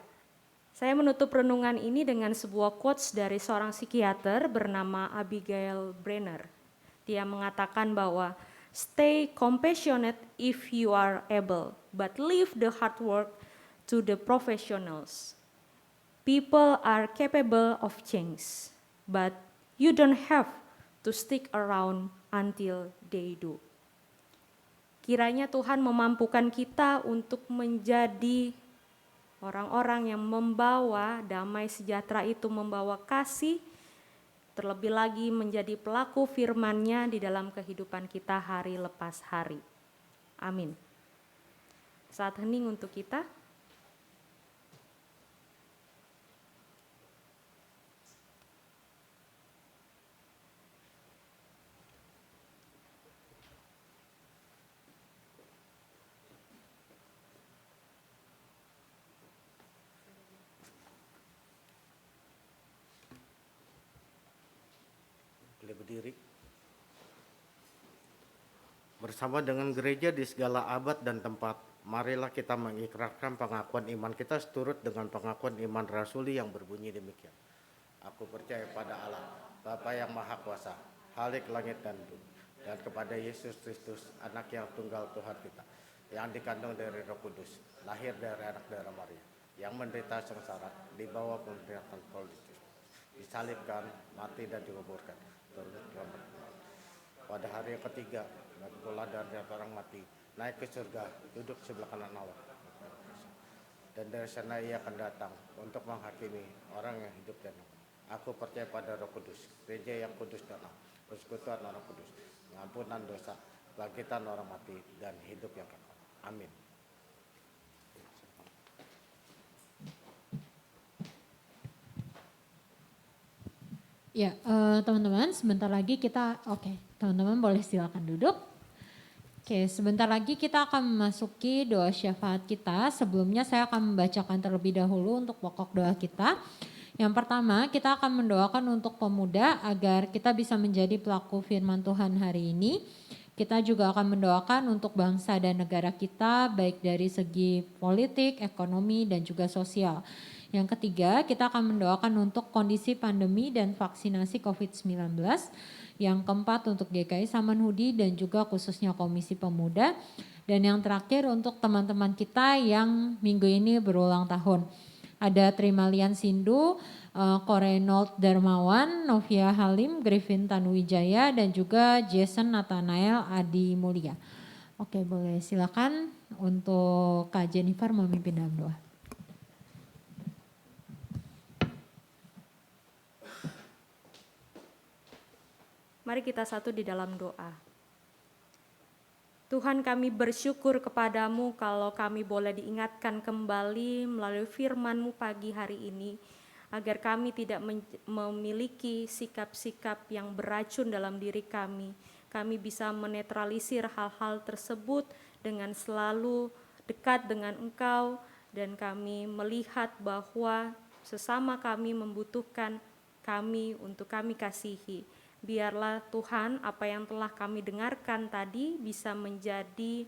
S2: saya menutup renungan ini dengan sebuah quotes dari seorang psikiater bernama Abigail Brenner. Dia mengatakan bahwa stay compassionate if you are able, but leave the hard work to the professionals. People are capable of change, but you don't have to stick around until they do. Kiranya Tuhan memampukan kita untuk menjadi orang-orang yang membawa damai sejahtera itu, membawa kasih, terlebih lagi menjadi pelaku firman-Nya di dalam kehidupan kita hari lepas hari. Amin. Saat hening untuk kita.
S4: Berdiri bersama dengan gereja di segala abad dan tempat, marilah kita mengikrarkan pengakuan iman kita seturut dengan pengakuan iman rasuli yang berbunyi demikian. Aku percaya pada Allah, Bapa yang Maha Kuasa, Khalik langit dan bumi, dan kepada Yesus Kristus, anak yang tunggal Tuhan kita, yang dikandung dari Roh Kudus, lahir dari anak darah Maria, yang menderita sengsara di bawah pemerintahan Pontius, disalibkan, mati dan dikuburkan, pada hari yang ketiga bangkitlah dari orang mati, naik ke surga, duduk sebelah kanan Allah, dan dari sana ia akan datang untuk menghakimi orang yang hidup dan mati. Aku percaya pada Roh Kudus, gereja yang kudus dan am, persekutuan orang kudus, pengampunan dosa, bangkitan orang mati, dan hidup yang kekal. Amin.
S1: Ya, teman-teman, sebentar lagi kita, teman-teman boleh silakan duduk. Sebentar lagi kita akan memasuki doa syafaat kita. Sebelumnya saya akan membacakan terlebih dahulu untuk pokok doa kita. Yang pertama, kita akan mendoakan untuk pemuda agar kita bisa menjadi pelaku firman Tuhan hari ini. Kita juga akan mendoakan untuk bangsa dan negara kita, baik dari segi politik, ekonomi, dan juga sosial. Yang ketiga, kita akan mendoakan untuk kondisi pandemi dan vaksinasi COVID-19. Yang keempat untuk GKI Samanhudi dan juga khususnya Komisi Pemuda. Dan yang terakhir untuk teman-teman kita yang minggu ini berulang tahun. Ada Trimalian Sindu, Korenold Darmawan, Novia Halim, Griffin Tanuwijaya, dan juga Jason Nathanael Adi Mulia. Oke, boleh silakan untuk Kak Jennifer memimpin dalam doa.
S2: Mari kita satu di dalam doa. Tuhan, kami bersyukur kepadamu kalau kami boleh diingatkan kembali melalui firman-Mu pagi hari ini, agar kami tidak memiliki sikap-sikap yang beracun dalam diri kami. Kami bisa menetralisir hal-hal tersebut dengan selalu dekat dengan Engkau, dan kami melihat bahwa sesama kami membutuhkan kami untuk kami kasihi. Biarlah Tuhan, apa yang telah kami dengarkan tadi bisa menjadi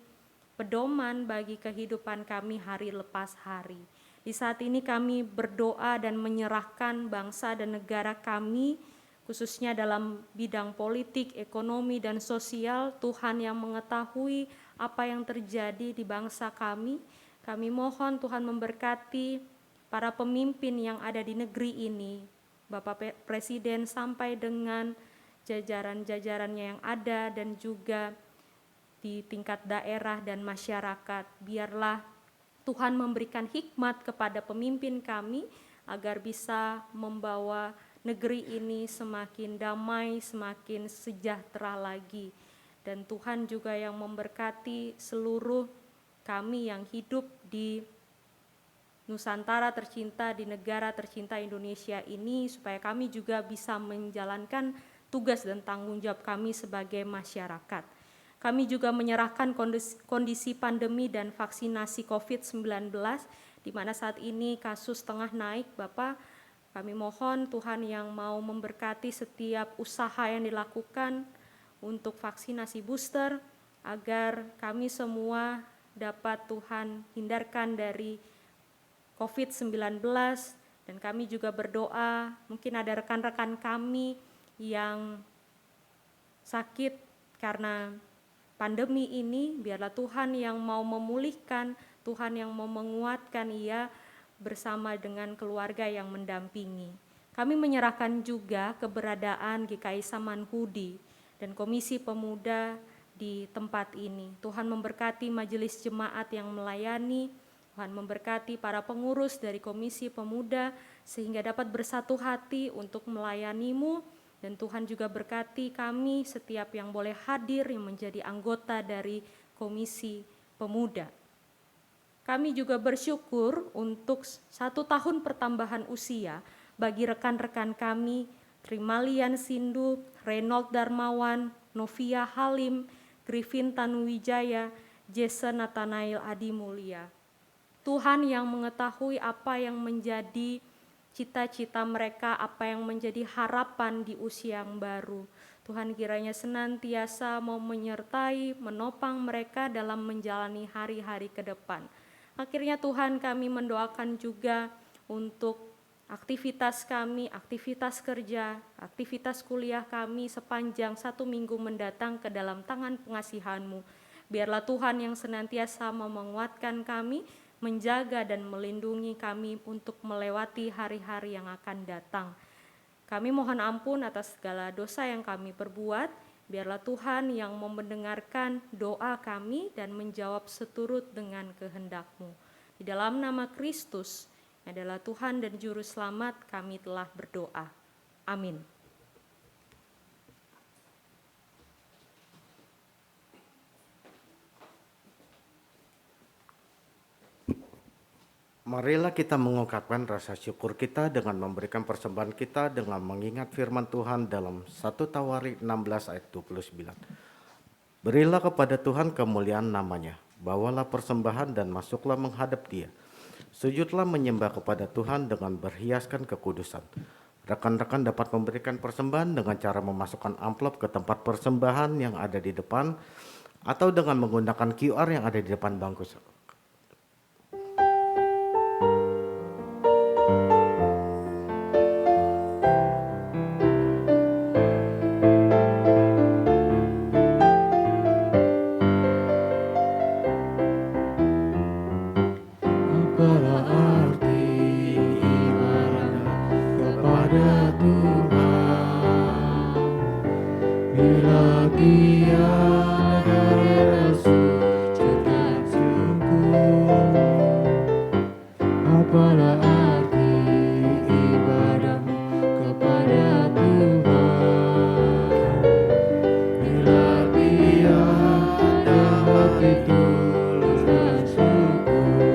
S2: pedoman bagi kehidupan kami hari lepas hari. Di saat ini kami berdoa dan menyerahkan bangsa dan negara kami, khususnya dalam bidang politik, ekonomi, dan sosial. Tuhan yang mengetahui apa yang terjadi di bangsa kami. Kami mohon Tuhan memberkati para pemimpin yang ada di negeri ini, Bapak Presiden sampai dengan jajaran-jajarannya yang ada, dan juga di tingkat daerah dan masyarakat. Biarlah Tuhan memberikan hikmat kepada pemimpin kami agar bisa membawa negeri ini semakin damai, semakin sejahtera lagi. Dan Tuhan juga yang memberkati seluruh kami yang hidup di Nusantara tercinta, di negara tercinta Indonesia ini, supaya kami juga bisa menjalankan tugas dan tanggung jawab kami sebagai masyarakat. Kami juga menyerahkan kondisi pandemi dan vaksinasi COVID-19, di mana saat ini kasus tengah naik, Bapak. Kami mohon Tuhan yang mau memberkati setiap usaha yang dilakukan untuk vaksinasi booster, agar kami semua dapat Tuhan hindarkan dari COVID-19. Dan kami juga berdoa, mungkin ada rekan-rekan kami yang sakit karena pandemi ini, biarlah Tuhan yang mau memulihkan, Tuhan yang mau menguatkan ia bersama dengan keluarga yang mendampingi. Kami menyerahkan juga keberadaan GKI Samanhudi dan Komisi Pemuda di tempat ini. Tuhan memberkati majelis jemaat yang melayani, Tuhan memberkati para pengurus dari Komisi Pemuda sehingga dapat bersatu hati untuk melayani-Mu. Dan Tuhan juga berkati kami setiap yang boleh hadir yang menjadi anggota dari Komisi Pemuda. Kami juga bersyukur untuk 1 tahun pertambahan usia bagi rekan-rekan kami, Trimalian Sindu, Reynold Darmawan, Novia Halim, Griffin Tanuwijaya, Jason Nathanael Adi Mulia. Tuhan yang mengetahui apa yang menjadi cita-cita mereka, apa yang menjadi harapan di usia yang baru. Tuhan kiranya senantiasa mau menyertai, menopang mereka dalam menjalani hari-hari ke depan. Akhirnya Tuhan, kami mendoakan juga untuk aktivitas kami, aktivitas kerja, aktivitas kuliah kami sepanjang 1 minggu mendatang ke dalam tangan pengasihan-Mu. Biarlah Tuhan yang senantiasa mau menguatkan kami, menjaga dan melindungi kami untuk melewati hari-hari yang akan datang. Kami mohon ampun atas segala dosa yang kami perbuat. Biarlah Tuhan yang mendengarkan doa kami dan menjawab seturut dengan kehendak-Mu. Di dalam nama Kristus, yang adalah Tuhan dan Juru Selamat, kami telah berdoa. Amin.
S4: Marilah kita mengungkapkan rasa syukur kita dengan memberikan persembahan kita dengan mengingat firman Tuhan dalam 1 Tawarik 16 ayat 29. Berilah kepada Tuhan kemuliaan namanya, bawalah persembahan dan masuklah menghadap Dia. Sujudlah menyembah kepada Tuhan dengan berhiaskan kekudusan. Rekan-rekan dapat memberikan persembahan dengan cara memasukkan amplop ke tempat persembahan yang ada di depan, atau dengan menggunakan QR yang ada di depan bangku.
S3: Apalah arti hati tulus bersyukur.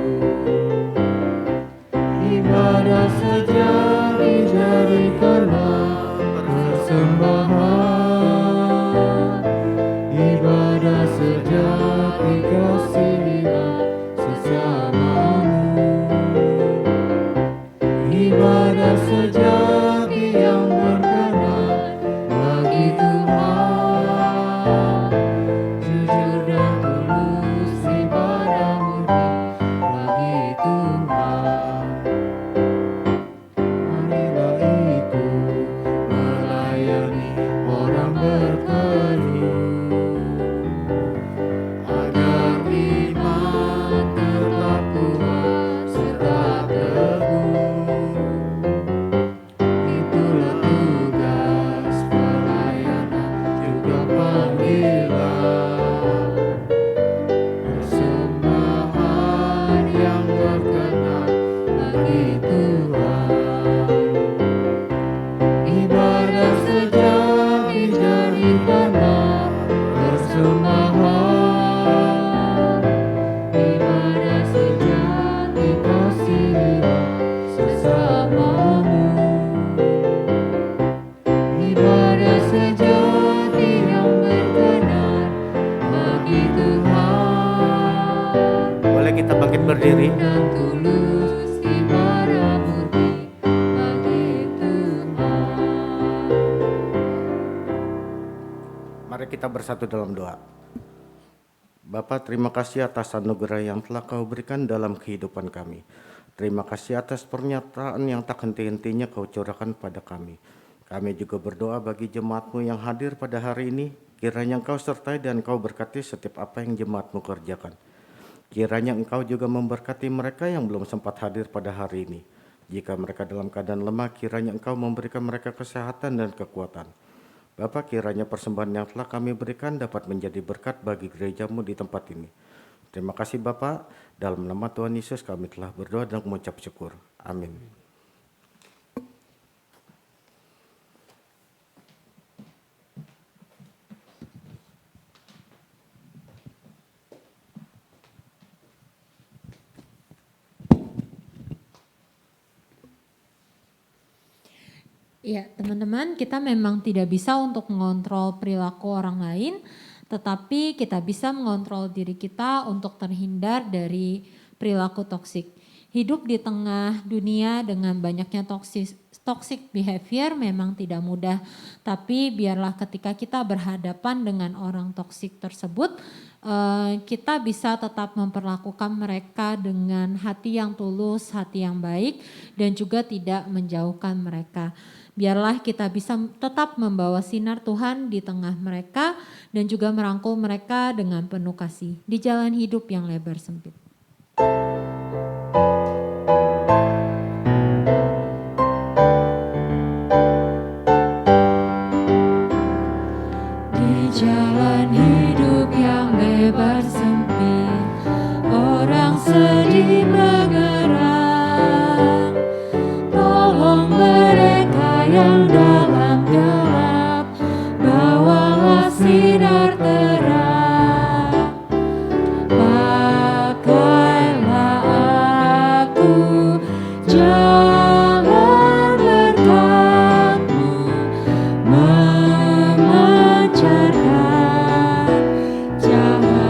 S3: Ibadah sejati jadikanlah persembahan. Ibadah sejati kasihilah sesamamu. Ibadah sejati yang berkenan bagi Tuhan. Jujur dan tulus ibadah murni bagi Tuhan. Marilah ikut melayani orang berkeluh, agar iman tetap kuat serta teguh. Itulah tugas pelayanan juga panggilan, persembahan yang berkenan bagi Tuhan. Ibadah sejati jadikanlah persembahan. Ibadah sejati kasihilah sesamamu. Ibadah sejati yang berkenan bagi Tuhan.
S4: Boleh kita bangkit berdiri?
S3: Dan tulus ibadah murni bagi Tuhan.
S4: Mari kita bersatu dalam doa. Bapa, terima kasih atas anugerah yang telah Kau berikan dalam kehidupan kami. Terima kasih atas pernyataan yang tak henti-hentinya Kau curahkan pada kami. Kami juga berdoa bagi jemaat-Mu yang hadir pada hari ini. Kiranya Engkau sertai dan Engkau berkati setiap apa yang jemaat-Mu kerjakan. Kiranya Engkau juga memberkati mereka yang belum sempat hadir pada hari ini. Jika mereka dalam keadaan lemah, kiranya Engkau memberikan mereka kesehatan dan kekuatan. Bapa, kiranya persembahan yang telah kami berikan dapat menjadi berkat bagi gereja-Mu di tempat ini. Terima kasih Bapa, dalam nama Tuhan Yesus kami telah berdoa dan mengucap syukur. Amin.
S1: Ya, teman-teman, kita memang tidak bisa untuk mengontrol perilaku orang lain, tetapi kita bisa mengontrol diri kita untuk terhindar dari perilaku toksik. Hidup di tengah dunia dengan banyaknya toxic behavior memang tidak mudah, tapi biarlah ketika kita berhadapan dengan orang toksik tersebut, kita bisa tetap memperlakukan mereka dengan hati yang tulus, hati yang baik, dan juga tidak menjauhkan mereka. Biarlah kita bisa tetap membawa sinar Tuhan di tengah mereka dan juga merangkul mereka dengan penuh kasih di jalan hidup yang lebar sempit.
S3: Di jalan hidup yang lebar sempit, orang sedih bergerak. Tolong mereka yang dalam gelap, bawalah sinar terang. Pakailah aku jalan berkat-Mu, memancarkan cahaya-Mu.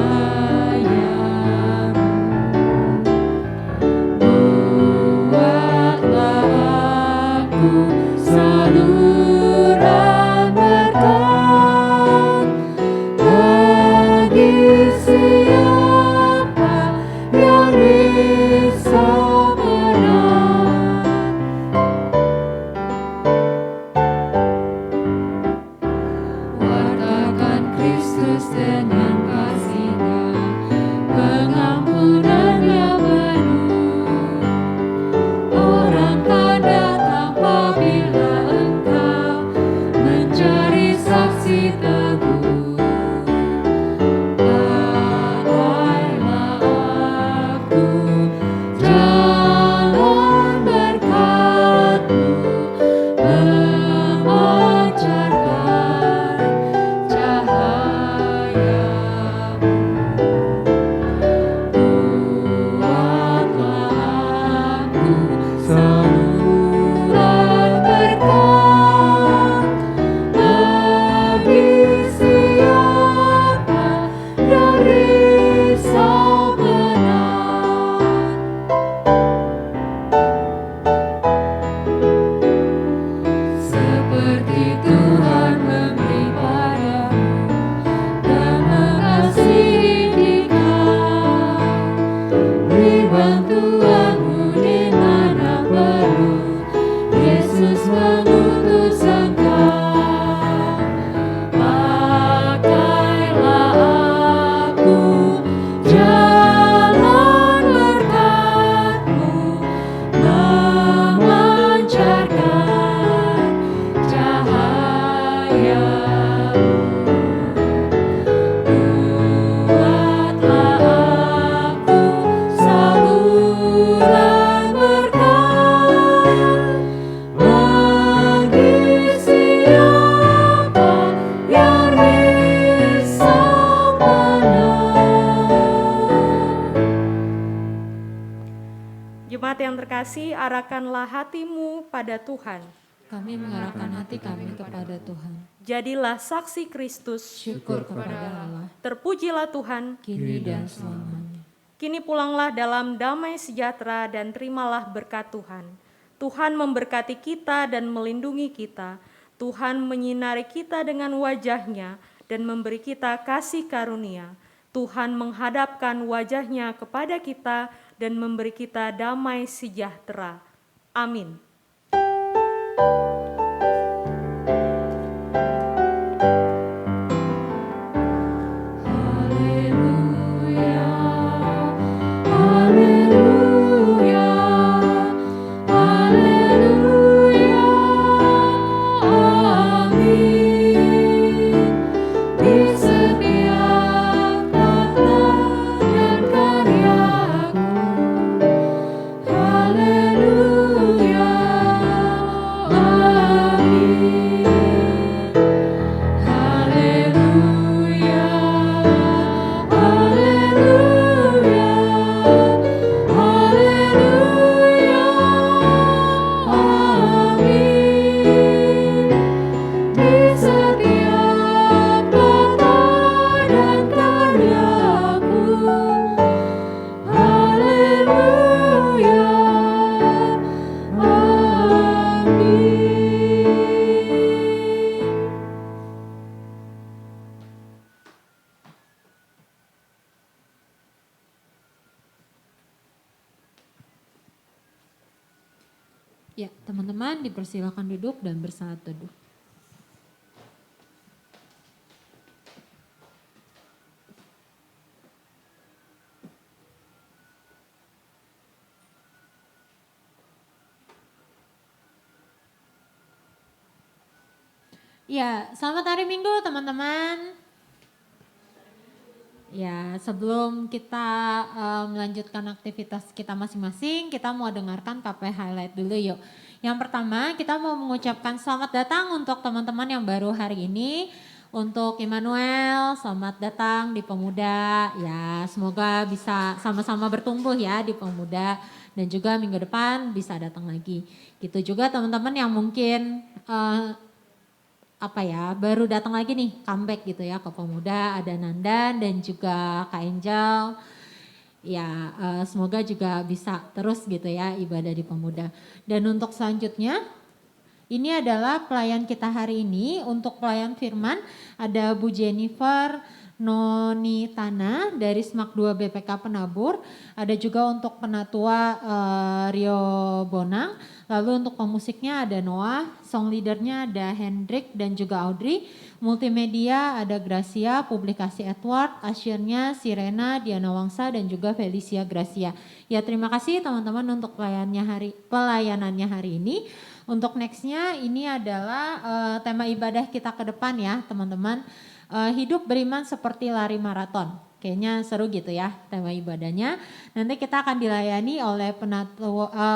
S2: Jemaat yang terkasih, arahkanlah hatimu pada Tuhan.
S1: Kami mengarahkan hati kami kepada Tuhan.
S2: Jadilah saksi Kristus.
S1: Syukur kepada Allah,
S2: Terpujilah Tuhan.
S1: kini dan selamanya.
S2: Kini pulanglah dalam damai sejahtera dan terimalah berkat Tuhan. Tuhan memberkati kita dan melindungi kita. Tuhan menyinari kita dengan wajah-Nya dan memberi kita kasih karunia. Tuhan menghadapkan wajah-Nya kepada kita dan memberi kita damai sejahtera. Amin.
S3: Haleluya, haleluya, haleluya, amin. Di setiap kata dan karyaku, haleluya, amin. Haleluya, haleluya, haleluya, amin. Di setiap kata dan karyaku, haleluya, amin.
S1: Ya, teman-teman dipersilakan duduk dan bersaat teduh. Ya, selamat hari Minggu teman-teman. Ya, sebelum kita melanjutkan aktivitas kita masing-masing, kita mau dengarkan KP highlight dulu yuk. Yang pertama, kita mau mengucapkan selamat datang untuk teman-teman yang baru hari ini. Untuk Immanuel, selamat datang di Pemuda. Ya, semoga bisa sama-sama bertumbuh ya di Pemuda. Dan juga minggu depan bisa datang lagi. Gitu juga teman-teman yang mungkin baru datang lagi nih, comeback gitu ya ke Pemuda, ada Nandan dan juga Kak Angel. Ya, semoga juga bisa terus gitu ya ibadah di Pemuda. Dan untuk selanjutnya, ini adalah pelayan kita hari ini. Untuk pelayan firman ada Bu Jennifer Nonitana dari SMAK 2 BPK Penabur. Ada juga untuk penatua Rio Bonang. Lalu untuk pemusiknya ada Noah, song leadernya ada Hendrik dan juga Audrey. Multimedia ada Gracia, publikasi Edward, asyirnya Sirena, Diana Wangsa dan juga Felicia Gracia. Ya, terima kasih teman-teman untuk pelayanannya hari ini. Untuk nextnya ini adalah tema ibadah kita ke depan ya teman-teman. Hidup beriman seperti lari maraton. Kayaknya seru gitu ya tema ibadahnya. Nanti kita akan dilayani oleh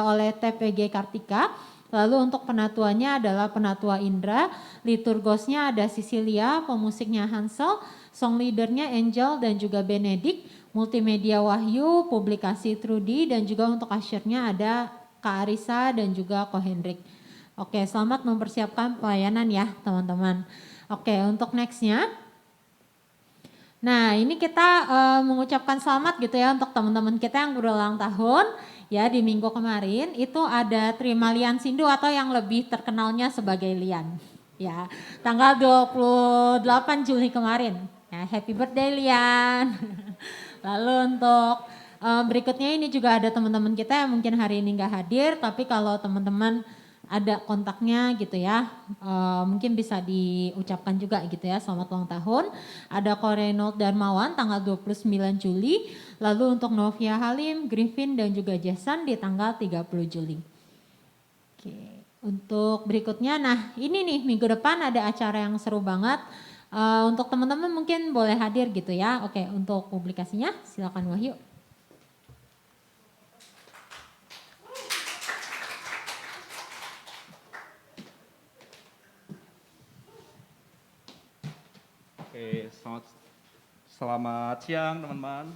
S1: oleh TPG Kartika. Lalu untuk penatuannya adalah penatua Indra, liturgosnya ada Sisilia, pemusiknya Hansel, song leadernya Angel dan juga Benedik, multimedia Wahyu, publikasi Trudy dan juga untuk asyirnya ada Kak Arisa dan juga Ko Hendrik. Oke, selamat mempersiapkan pelayanan ya teman-teman. Oke, untuk nextnya. Nah, ini kita mengucapkan selamat gitu ya untuk teman-teman kita yang berulang tahun. Ya, di minggu kemarin itu ada Terima Lian Sindu atau yang lebih terkenalnya sebagai Lian. Ya, tanggal 28 Juli kemarin. Ya, happy birthday Lian. Lalu untuk berikutnya ini juga ada teman-teman kita yang mungkin hari ini nggak hadir, tapi kalau teman-teman ada kontaknya gitu ya, mungkin bisa diucapkan juga gitu ya, selamat ulang tahun. Ada Ko Reynold Darmawan tanggal 29 Juli, lalu untuk Novia Halim, Griffin dan juga Jason di tanggal 30 Juli. Oke, untuk berikutnya, nah ini nih minggu depan ada acara yang seru banget. Untuk teman-teman mungkin boleh hadir gitu ya. Oke, untuk publikasinya silakan Wahyu.
S5: Oke, selamat siang teman-teman.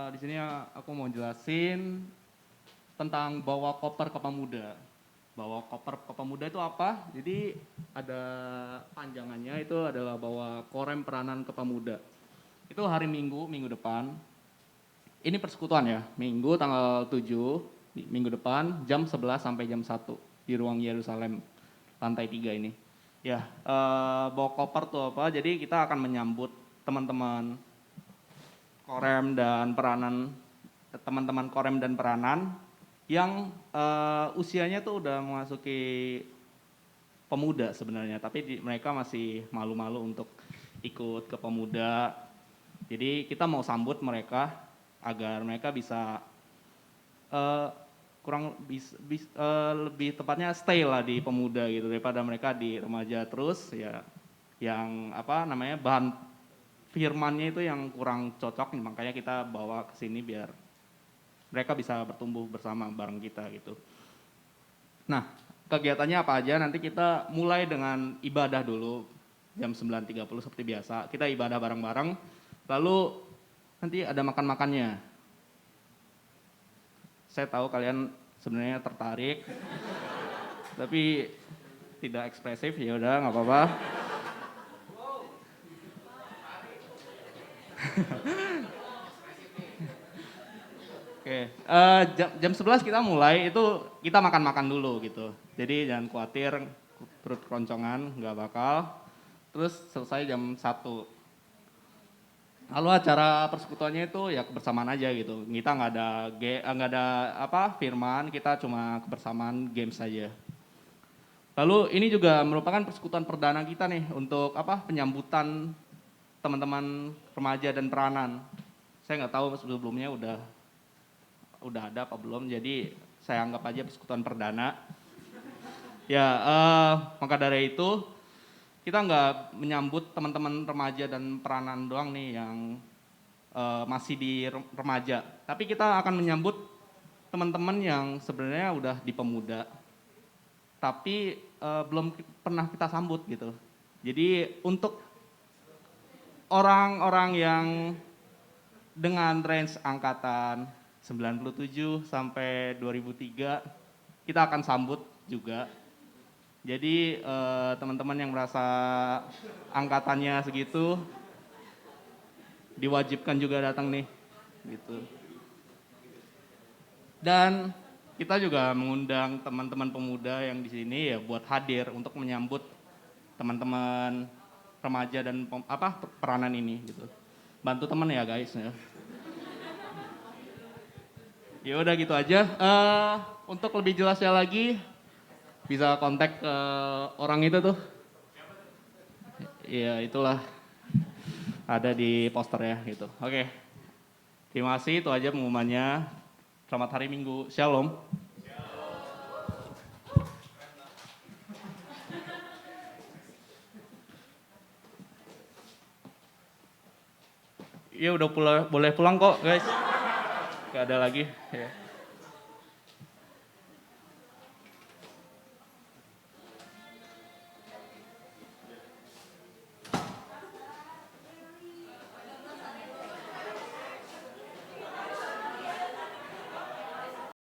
S5: Di sini aku mau jelasin tentang bawa koper ke pemuda. Bawa koper ke pemuda itu apa? Jadi ada panjangannya itu adalah bawa korem peranan ke pemuda. Itu hari Minggu, minggu depan. Ini persekutuan ya, Minggu tanggal 7, minggu depan jam 11 sampai jam 1 di ruang Yerusalem, lantai 3 ini. Ya, bawa koper tuh apa? Jadi kita akan menyambut teman-teman korem dan peranan, teman-teman korem dan peranan yang usianya tuh udah memasuki pemuda sebenarnya, tapi mereka masih malu-malu untuk ikut ke pemuda. Jadi kita mau sambut mereka agar mereka bisa lebih tepatnya stay lah di pemuda gitu daripada mereka di remaja terus ya, yang apa namanya bahan firmannya itu yang kurang cocok, makanya kita bawa ke sini biar mereka bisa bertumbuh bersama bareng kita gitu. Nah, kegiatannya apa aja? Nanti kita mulai dengan ibadah dulu jam 9.30 seperti biasa. Kita ibadah bareng-bareng, lalu nanti ada makan-makannya. Saya tahu kalian sebenarnya tertarik, tapi tidak ekspresif, ya udah nggak apa-apa. Oke, jam 11 kita mulai, itu kita makan-makan dulu gitu. Jadi jangan khawatir perut keroncongan, nggak bakal. Terus selesai jam 1. Lalu acara persekutuannya itu ya kebersamaan aja gitu. Kita nggak ada apa firman, kita cuma kebersamaan games saja. Lalu ini juga merupakan persekutuan perdana kita nih untuk apa penyambutan teman-teman remaja dan peranan. Saya nggak tahu sebelumnya udah ada apa belum, jadi saya anggap aja persekutuan perdana. Ya, maka dari itu kita nggak menyambut teman-teman remaja dan peranan doang nih yang masih di remaja, tapi kita akan menyambut teman-teman yang sebenarnya udah di pemuda, tapi belum pernah kita sambut gitu. Jadi untuk orang-orang yang dengan range angkatan 97 sampai 2003 kita akan sambut juga. Jadi teman-teman yang merasa angkatannya segitu diwajibkan juga datang nih gitu. Dan kita juga mengundang teman-teman pemuda yang di sini ya buat hadir untuk menyambut teman-teman remaja dan peranan ini gitu. Bantu teman ya guys ya. Ya udah gitu aja. Untuk lebih jelasnya lagi bisa kontak ke orang itu tuh. Iya itulah ada di poster ya gitu. Oke. Terima kasih, itu aja pengumumannya. Selamat hari Minggu. Shalom. Iya udah boleh pulang kok guys. Gak ada lagi ya.